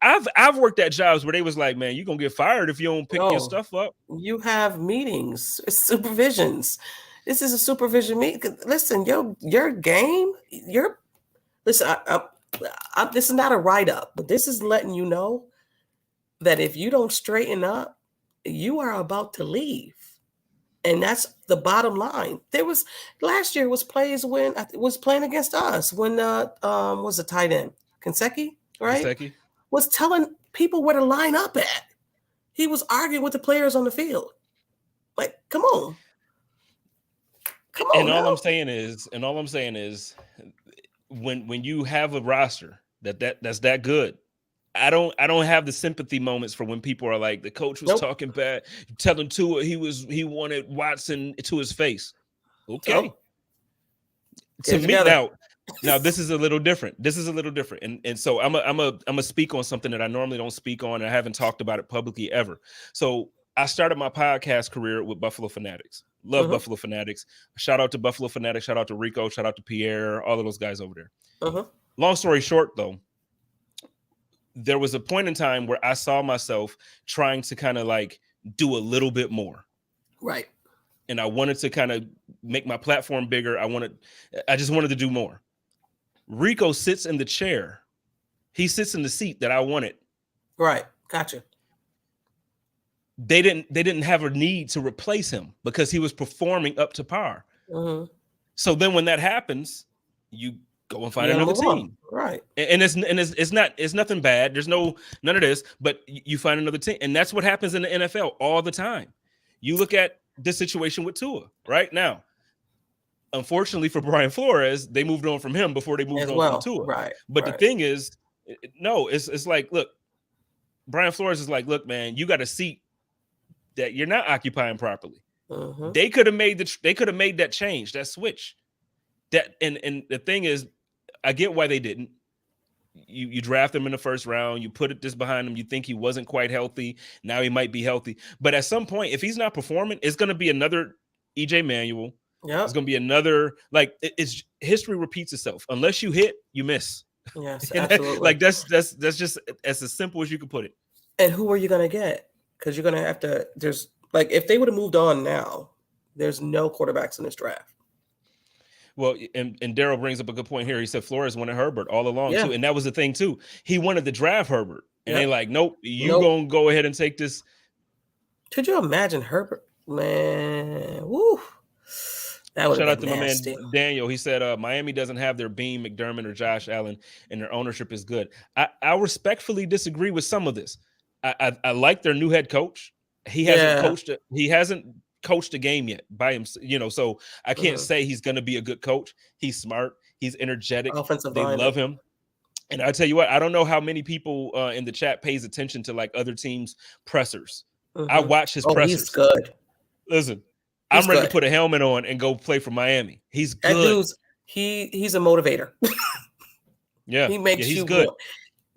I've worked at jobs where they was like, man, you're gonna get fired if you don't pick your stuff up. You have meetings, supervisions. This is a supervision meeting. Listen, your game, listen. This is not a write up, but this is letting you know that if you don't straighten up, you are about to leave. And that's the bottom line. Last year was plays when was playing against us when was a tight end Gesicki, right? Gesicki was telling people where to line up at. He was arguing with the players on the field. Like, come on. And all I'm saying is when you have a roster that's that good, I don't have the sympathy moments for when people are like the coach was talking bad, telling Tua he wanted Watson to his face. Okay. To me now this is a little different. And so I'm a speak on something that I normally don't speak on. I haven't talked about it publicly ever. So I started my podcast career with Buffalo Fanatics. Love Buffalo Fanatics. Shout out to Buffalo Fanatics. Shout out to Rico. Shout out to Pierre. All of those guys over there. Long story short, though, there was a point in time where I saw myself trying to kind of like do a little bit more. Right. And I wanted to kind of make my platform bigger. I just wanted to do more. Rico sits in the chair. He sits in the seat that I wanted. Right. Gotcha. They didn't have a need to replace him because he was performing up to par. So then when that happens, you go and find another team. Right. And it's nothing bad. There's none of this, but you find another team. And that's what happens in the NFL all the time. You look at this situation with Tua right now. Unfortunately for Brian Flores, they moved on from him before they moved on from Tua. Right. But the thing is, no, it's like, look, Brian Flores is like, look, man, you got a seat that you're not occupying properly. Mm-hmm. They could have made that change, that switch. That and the thing is, I get why they didn't. You draft him in the first round, you put this behind him, you think he wasn't quite healthy. Now he might be healthy. But at some point, if he's not performing, it's gonna be another EJ Manuel. Yeah. It's gonna be another, like, it's history repeats itself. Unless you hit, you miss. Yes, absolutely. that's just as simple as you can put it. And who are you gonna get? Because you're gonna have to, there's like, if they would have moved on now, there's no quarterbacks in this draft. Well, and Daryl brings up a good point here. He said Flores wanted Herbert all along Yeah. too, and that was the thing too. He wanted to draft Herbert, and Yep. they like, nope, gonna go ahead and take this. Could you imagine Herbert? Man, woo! That would Shout have out to been nasty. my man Daniel. He said Miami doesn't have their Beam, McDermott, or Josh Allen, and their ownership is good. I respectfully disagree with some of this. I like their new head coach. He hasn't coached a game yet by him, so I can't say he's going to be a good coach. He's smart, he's energetic, Offensive they lineman. love him. And I tell you what, I don't know how many people in the chat pays attention to like other teams' pressers. I watch his pressers. He's good. Listen, I'm ready to put a helmet on and go play for Miami. He's good. That dude's he's a motivator. Yeah, he makes he's you good.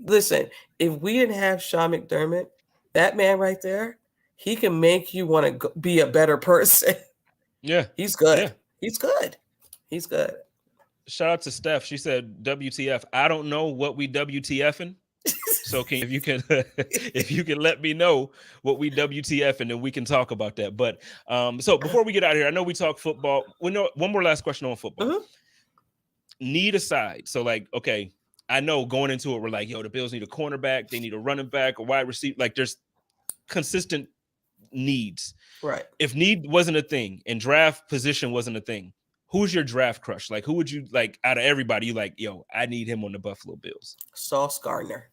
Listen, if we didn't have Sean McDermott, that man right there, he can make you want to be a better person. Yeah. He's good. Yeah. He's good. He's good. Shout out to Steph. She said, WTF. I don't know what we WTFing. So if you can let me know what we WTF, and then we can talk about that. But so before we get out of here, I know we talk football. We know one more last question on football. Need aside. So like, okay, I know going into it, we're like, yo, the Bills need a cornerback, they need a running back, a wide receiver. Like there's consistent needs. Right. If need wasn't a thing and draft position wasn't a thing, who's your draft crush? Like who would you like out of everybody? You like, yo, I need him on the Buffalo Bills. Sauce Gardner.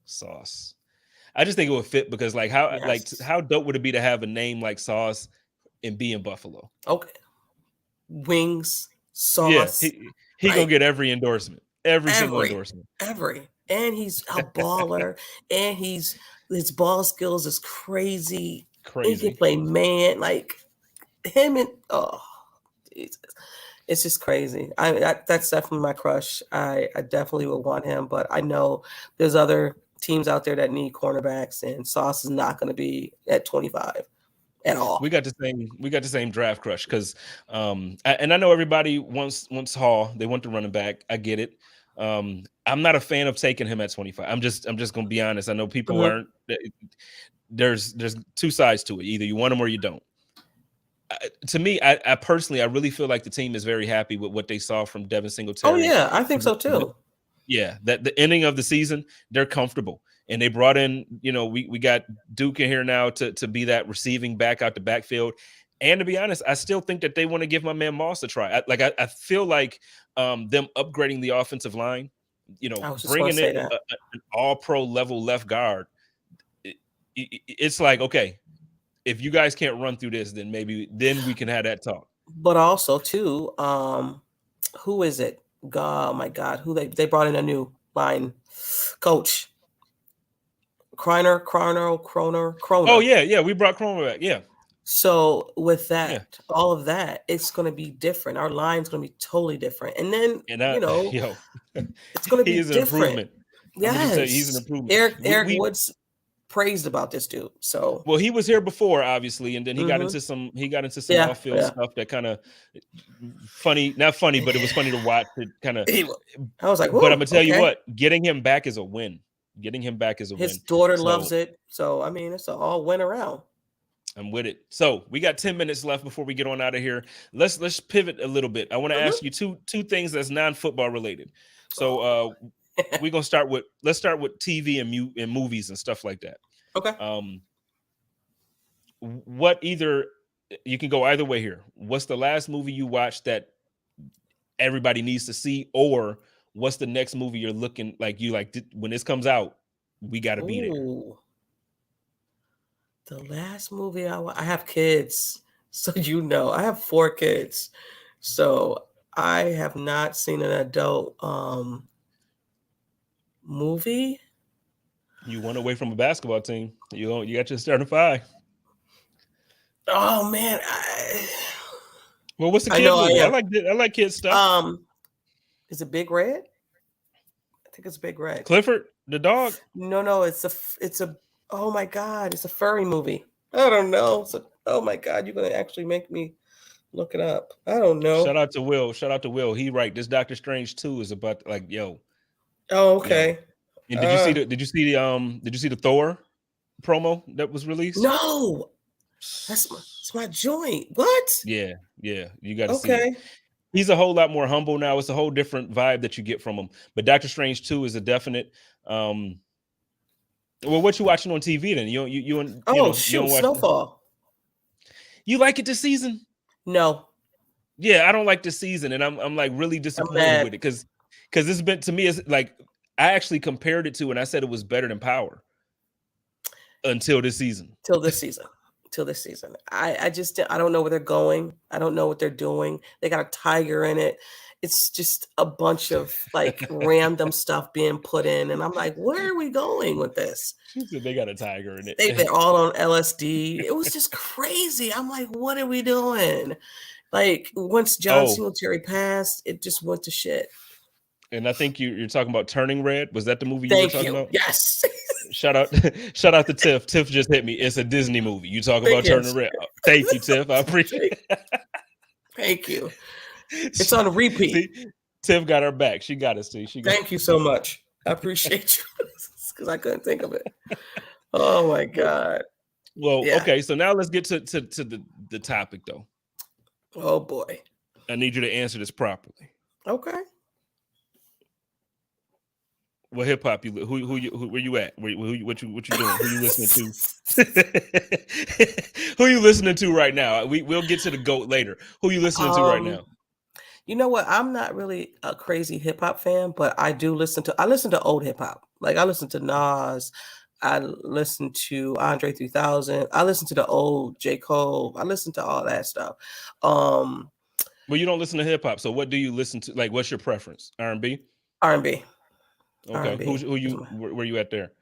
Sauce. I just think it would fit because like how dope would it be to have a name like Sauce and be in Buffalo? Okay. Wings, Sauce. Yeah, he gonna get every endorsement. Every single endorsement. And he's a baller. And his ball skills is crazy. He can play man. Like him and Jesus. It's just crazy. That's definitely my crush. I definitely would want him, but I know there's other teams out there that need cornerbacks, and Sauce is not going to be at 25 at all. We got the same draft crush because and I know everybody wants Hall. They want the running back. I get it. I'm not a fan of taking him at 25. I'm just gonna be honest. I know people aren't. There's two sides to it. Either you want him or you don't. To me, I personally, I really feel like the team is very happy with what they saw from Devin Singletary. Oh yeah, I think so too. Yeah, that the ending of the season, they're comfortable, and they brought in, we got Duke in here now to be that receiving back out the backfield. And to be honest, I still think that they want to give my man Moss a try. I feel like them upgrading the offensive line, bringing in an all-pro level left guard. It's like, okay, if you guys can't run through this, then we can have that talk. But also too, who is it? God, oh my God, who they brought in a new line coach. Kroner. Oh yeah, we brought Kroner back. Yeah. So with that, all of that, it's going to be different. Our line's going to be totally different, and then it's going to be different. Improvement. Yes, he's an improvement. Eric Woods praised about this dude. So well, he was here before, obviously, and then he got into some off-field stuff that kind of funny, not funny, but it was funny to watch. It kind of. I was like, but I'm gonna tell you what, getting him back is a win. His daughter loves it, so I mean, it's an all win around. I'm with it. So we got 10 minutes left before we get on out of here. Let's pivot a little bit. I want to ask you two things that's non-football related. So we're gonna start with TV and movies and stuff like that. Okay. What either you can go either way here. What's the last movie you watched that everybody needs to see, or what's the next movie you're looking like when this comes out, we got to be there. The last movie I have kids, so I have 4 kids, so I have not seen an adult movie. You won away from a basketball team. You got your starting five. Oh man, Well, what's the I kid know I movie? I am. like kid stuff. Is it Big Red? I think it's Big Red. Clifford the dog. No, it's a. Oh my God, it's a furry movie. I don't know. Oh my God, you're gonna actually make me look it up. I don't know. Shout out to Will. Shout out to Will. He right. This Doctor Strange 2 is about like yo. Oh, okay. Yo. And did you see the Thor promo that was released? No, it's my joint. What? Yeah. You got to see Okay. it. He's a whole lot more humble now. It's a whole different vibe that you get from him. But Doctor Strange 2 is a definite. Well, what you watching on TV then? You don't watch Snowfall. You like it this season? No. Yeah, I don't like this season, and I'm like really disappointed with it because it's been, to me, it's like I actually compared it to, and I said it was better than Power until this season. Till this season. I don't know where they're going. I don't know what they're doing. They got a tiger in it. It's just a bunch of like random stuff being put in, and I'm like, where are we going with this? She said they got a tiger in it. They're all on LSD. It was just crazy. I'm like, what are we doing? Like once John Singletary passed, it just went to shit. And I think you're talking about Turning Red. Was that the movie you were talking about? Yes. Shout out to Tiff. Tiff just hit me. It's a Disney movie. You talk about Turning Red. Thank you, Tiff. I appreciate it. Thank you. It's on repeat. See, Tiff got her back. She got us. Thank you so much. I appreciate you because I couldn't think of it. Oh my God. Well, okay. So now let's get to the topic though. Oh boy. I need you to answer this properly. Okay. What hip hop where you at? What you doing? Who you listening to? Who you listening to right now? We'll get to the GOAT later. Who you listening to right now? You know what? I'm not really a crazy hip hop fan, but I listen to old hip hop. Like I listen to Nas, I listen to Andre 3000, I listen to the old J. Cole, I listen to all that stuff. Well, you don't listen to hip hop, so what do you listen to? Like, what's your preference? R&B? R&B. Okay. Where you at there?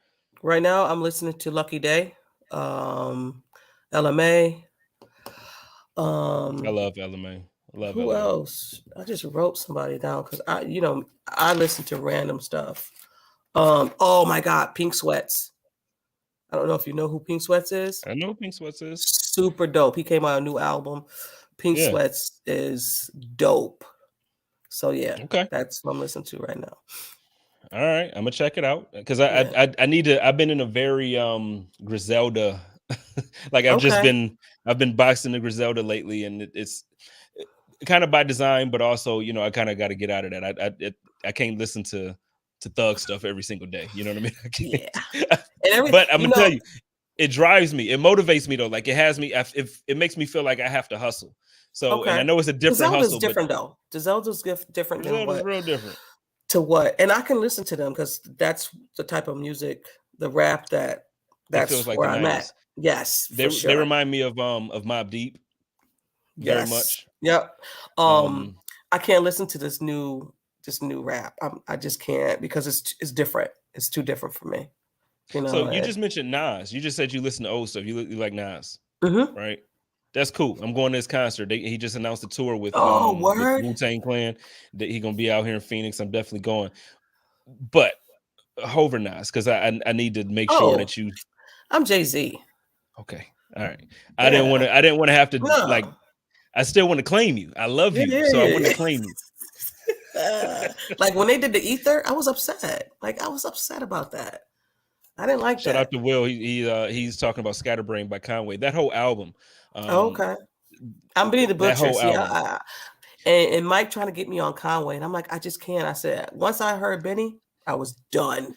Right now, I'm listening to Lucky Day, LMA. I love LMA. Who else? I just wrote somebody down because I listen to random stuff. Oh my God, Pink Sweats. I don't know if you know who Pink Sweats is. I know who Pink Sweats is. Super dope. He came out a new album. Pink Sweats is dope. So yeah, okay, that's what I'm listening to right now. All right, I'm gonna check it out because I need to. I've been in a very Griselda, like I've been boxing the Griselda lately, and it's kind of by design, but also I kind of got to get out of that. I can't listen to thug stuff every single day. You know what I mean? But I'm gonna tell you, it drives me. It motivates me though. Like it has me. It makes me feel like I have to hustle. So and I know it's a different hustle. Different though. Griselda's different. Griselda's real different. To what? And I can listen to them because that's the type of music, the rap that's like where I'm at. Yes, they remind me of Mobb Deep. Very much. Yep. I can't listen to this new rap. I just can't because it's different. It's too different for me. So you just mentioned Nas. You just said you listen to old stuff. You like Nas, right? That's cool. I'm going to this concert. He just announced a tour with Wu-Tang Clan. That he's gonna be out here in Phoenix. I'm definitely going. But over Nas because I need to make sure that you. I'm Jay-Z. Okay, all right. Yeah. I didn't want to have to like. I still want to claim you. I love you, so I want to claim you. Like when they did the Ether, I was upset. Like I was upset about that. I didn't like that. Shout out to Will. He's talking about Scatterbrain by Conway. That whole album. Okay. I'm Benny the Butcher. And Mike trying to get me on Conway, and I'm like, I just can't. I said once I heard Benny, I was done.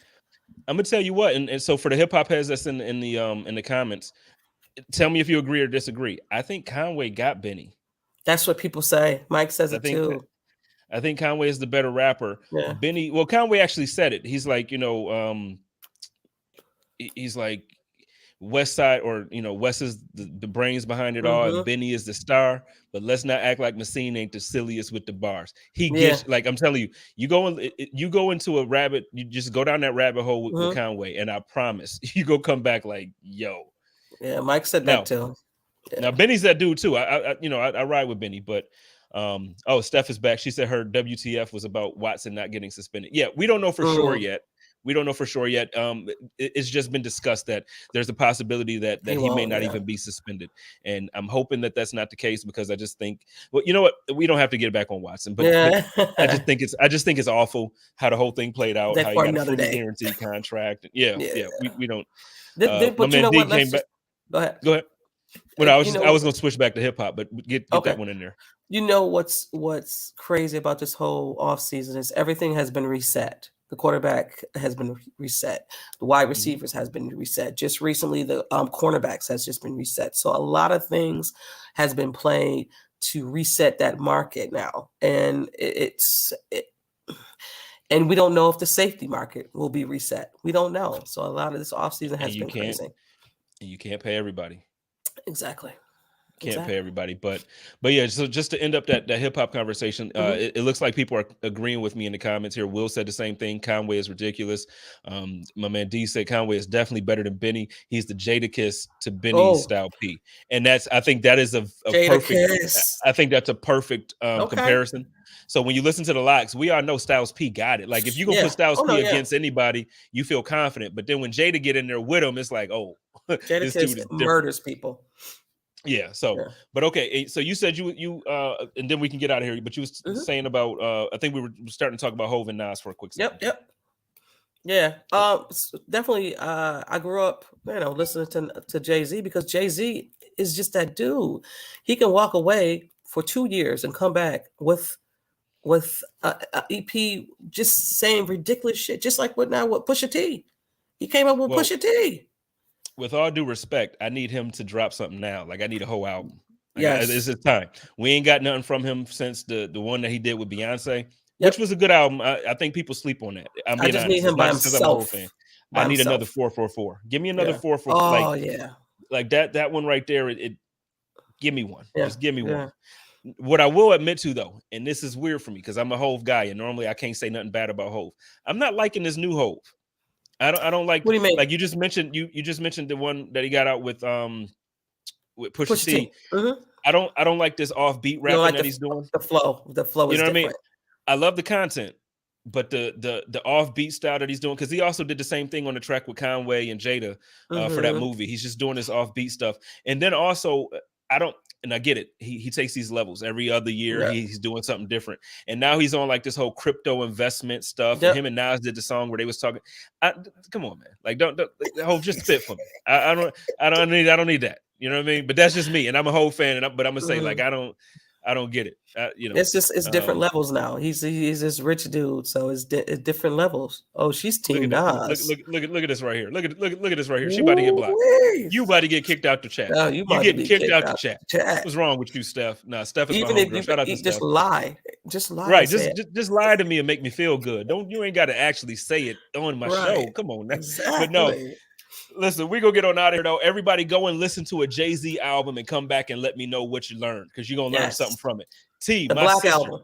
I'm gonna tell you what, and so for the hip hop heads that's in the comments, tell me if you agree or disagree. I think Conway got Benny. That's what people say. Mike says it too. I think Conway is the better rapper. Yeah. Benny, well, Conway actually said it. He's like, he's like, West Side, or Wes is the brains behind it all, and Mm-hmm. Benny is the star. But let's not act like Messine ain't the silliest with the bars. He Yeah. gets, like, I'm telling you, you go into a rabbit, you just go down that rabbit hole with Mm-hmm. Conway, and I promise you go come back like, yo. Yeah. Mike said that Now, too. now Yeah. Benny's that dude too. I ride with Benny, but Steph is back. She said her WTF was about Watson not getting suspended. Yeah, we don't know for sure Mm, yet. We don't know for sure yet. It's just been discussed that there's a possibility that he he may won't. not Yeah. even be suspended, and I'm hoping that that's not the case, because I just think, well, you know what, we don't have to get back on Watson, but Yeah. I just think it's awful how the whole thing played out, That how he for got a another fully day. guaranteed contract. Yeah, Yeah. yeah, we don't. My But you man know D what? came Let's back. just go ahead. Go ahead. Well, You I know. was gonna switch back to hip hop, but get Okay. that one in there. You know what's crazy about this whole offseason is everything has been reset. The quarterback has been reset. The wide receivers has been reset. Just recently, the cornerbacks has just been reset. So a lot of things has been played to reset that market now, and and we don't know if the safety market will be reset. We don't know. So a lot of this offseason And has been crazy. you can't pay everybody. Exactly. Can't pay everybody, but yeah. So just to end up that hip hop conversation, Mhm. it looks like people are agreeing with me in the comments here. Will said the same thing. Conway is ridiculous. My man D said Conway is definitely better than Benny. He's the Jadakiss to Benny's Oh, style P, and I think that is a Jada perfect. Kiss. I think that's a perfect Okay. comparison. So when you listen to the locks, we all know Styles P got it. Like, if you're gonna Yeah. put Styles Oh no. P Yeah. against anybody, you feel confident. But then when Jada get in there with him, it's like, oh, Jada this Kiss dude is different. murders people. Yeah. So, Yeah. but okay. So you said and then we can get out of here. But you was Mhm. saying about, I think we were starting to talk about Hov and Nas for a quick second. Yep. Yeah. Definitely. I grew up, listening to Jay-Z because Jay-Z is just that dude. He can walk away for 2 years and come back with a EP just saying ridiculous shit, just like what Pusha T. He came up with Well, Pusha T. with all due respect, I need him to drop something now. Like, I need a whole album. Like, Yes. it's his time. We ain't got nothing from him since the one that he did with Beyonce, which Yep. was a good album. I think people sleep on that. I'm I being just honest. need him It's by not just because I'm a whole himself. fan. By I need himself. another 444. Give me another Yeah. 444. Oh yeah. Like that one right there. It give me one. Yeah. Just give me Yeah. one. What I will admit to, though, and this is weird for me because I'm a Hov guy, and normally I can't say nothing bad about Hov. I'm not liking this new Hov. I don't like. What do you mean? Like you just mentioned, you just mentioned the one that he got out with Pusha Pusha T. T. Mm-hmm. I don't like this offbeat You don't rapping like that he's doing. the flow. The flow You is know what I mean? different. I love the content, but the offbeat style that he's doing, because he also did the same thing on the track with Conway and Jada for that Mm-hmm. movie. He's just doing this offbeat stuff, and then also I don't. And I get it. He takes these levels every other year. Yeah. He's doing something different. And now he's on like this whole crypto investment stuff. Yep. And him and Nas did the song where they was talking. Come on, man. Like, don't Hov, just spit for me. I don't need that. You know what I mean? But that's just me. And I'm a whole fan. But I'm gonna say, like, I don't get it. It's different levels now. He's this rich dude, so it's different levels. Oh, she's Team Nas. Look at this right here. Look at this right here. She about to get blocked. Ooh-wee. You about to get kicked out the chat. Oh, you about to getting be kicked out the chat. chat. What's wrong with you, Steph? Nah, Steph is Even my if homegirl. Shout out to you Steph. just lie, Right, and say it. just lie to me and make me feel good. You ain't got to actually say it on my show. Right. Come on, now. Exactly. But no, listen, we gonna get on out of here though. Everybody go and listen to a Jay-Z album and come back and let me know what you learned, because you're gonna learn something from it. The my Black sister, Album.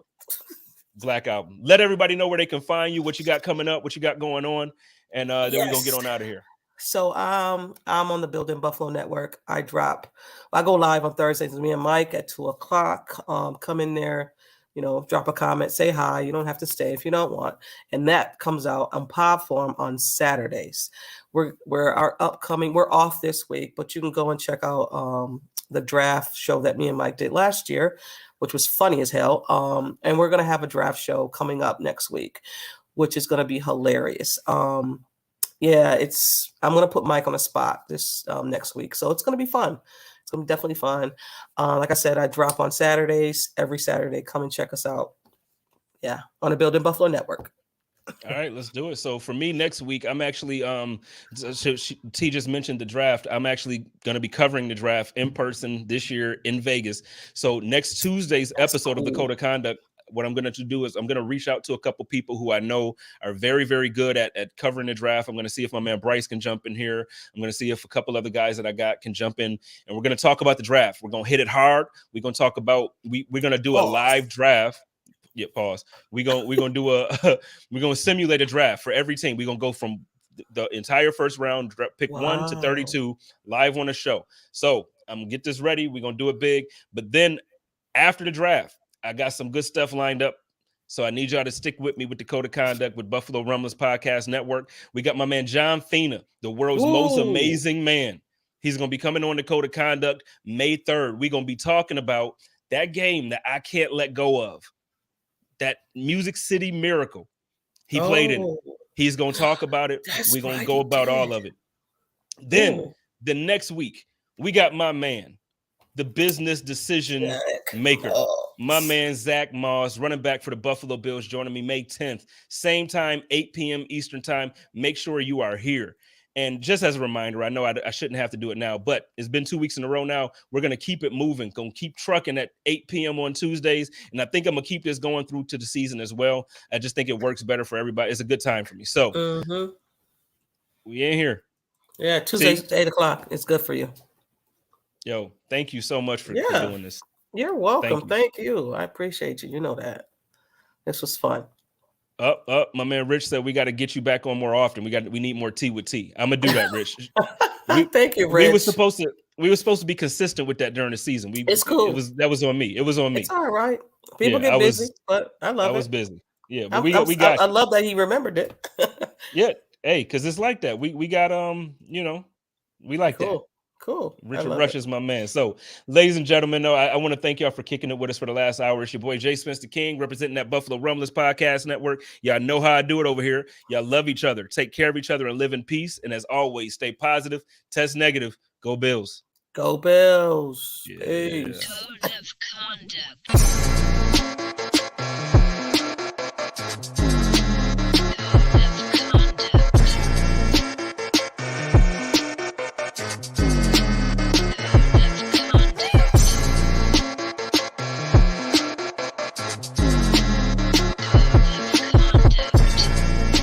Black Album. Let everybody know where they can find you, what you got coming up, what you got going on, and then we're gonna get on out of here. So I'm on the Building Buffalo Network. I go live on Thursdays with me and Mike at 2:00. Come in there, drop a comment, say hi. You don't have to stay if you don't want. And that comes out on Podform on Saturdays. We're off this week, but you can go and check out the draft show that me and Mike did last year, which was funny as hell. And we're gonna have a draft show coming up next week, which is gonna be hilarious. Yeah, I'm going to put Mike on the spot this next week. So it's going to be fun. It's going to be definitely fun. Like I said, I drop on Saturdays. Every Saturday, come and check us out. Yeah, on the Building Buffalo Network. All right, let's do it. So for me next week, I'm actually T just mentioned the draft. I'm actually going to be covering the draft in person this year in Vegas. So next Tuesday's episode of the Code of Conduct, what I'm going to do is I'm going to reach out to a couple people who I know are very, very good at covering the draft. I'm going to see if my man Bryce can jump in here. I'm going to see if a couple other guys that I got can jump in, and we're going to talk about the draft. We're going to hit it hard. We're going to talk about we're going to do a live draft. Yeah, pause. We're gonna do we're gonna simulate a draft for every team. We're gonna go from the entire first round, pick 1 to 32 live on the show. So I'm gonna get this ready. We're gonna do it big. But then after the draft, I got some good stuff lined up. So I need y'all to stick with me with the Code of Conduct with Buffalo Rumblers Podcast Network. We got my man John Fina, the world's most amazing man. He's gonna be coming on the Code of Conduct May 3rd. We're gonna be talking about that game that I can't let go of. That Music City Miracle. He played in it. He's going to talk about it. We're going to go about all of it. Then the next week, we got my man, the business decision maker, my man Zach Moss, running back for the Buffalo Bills, joining me May 10th. Same time, 8 p.m. Eastern time. Make sure you are here. And just as a reminder, I know I shouldn't have to do it now, but it's been 2 weeks in a row now. We're going to keep it moving, going to keep trucking at 8 p.m. on Tuesdays. And I think I'm going to keep this going through to the season as well. I just think it works better for everybody. It's a good time for me. So we in here. Yeah, Tuesdays at 8 o'clock. It's good for you. Yo, thank you so much for doing this. You're welcome. Thank you. I appreciate you. You know that. This was fun. My man Rich said we got to get you back on more often. We need more tea with tea. I'm gonna do that, Rich. Thank you, Rich. We were supposed to be consistent with that during the season. It's cool. That was on me. It was on me. It's all right. People get busy, but I love it. I was busy. Yeah, but I love that he remembered it. Yeah, hey, because it's like that. We got we like that. Cool. Richard Rush is my man. So, ladies and gentlemen, I want to thank y'all for kicking it with us for the last hour. It's your boy JSpenceTheKing, representing that Buffalo Rumblers Podcast Network. Y'all know how I do it over here. Y'all love each other, take care of each other, and live in peace. And as always, stay positive, test negative. Go Bills. Go Bills. Yeah. Peace. Code of Conduct.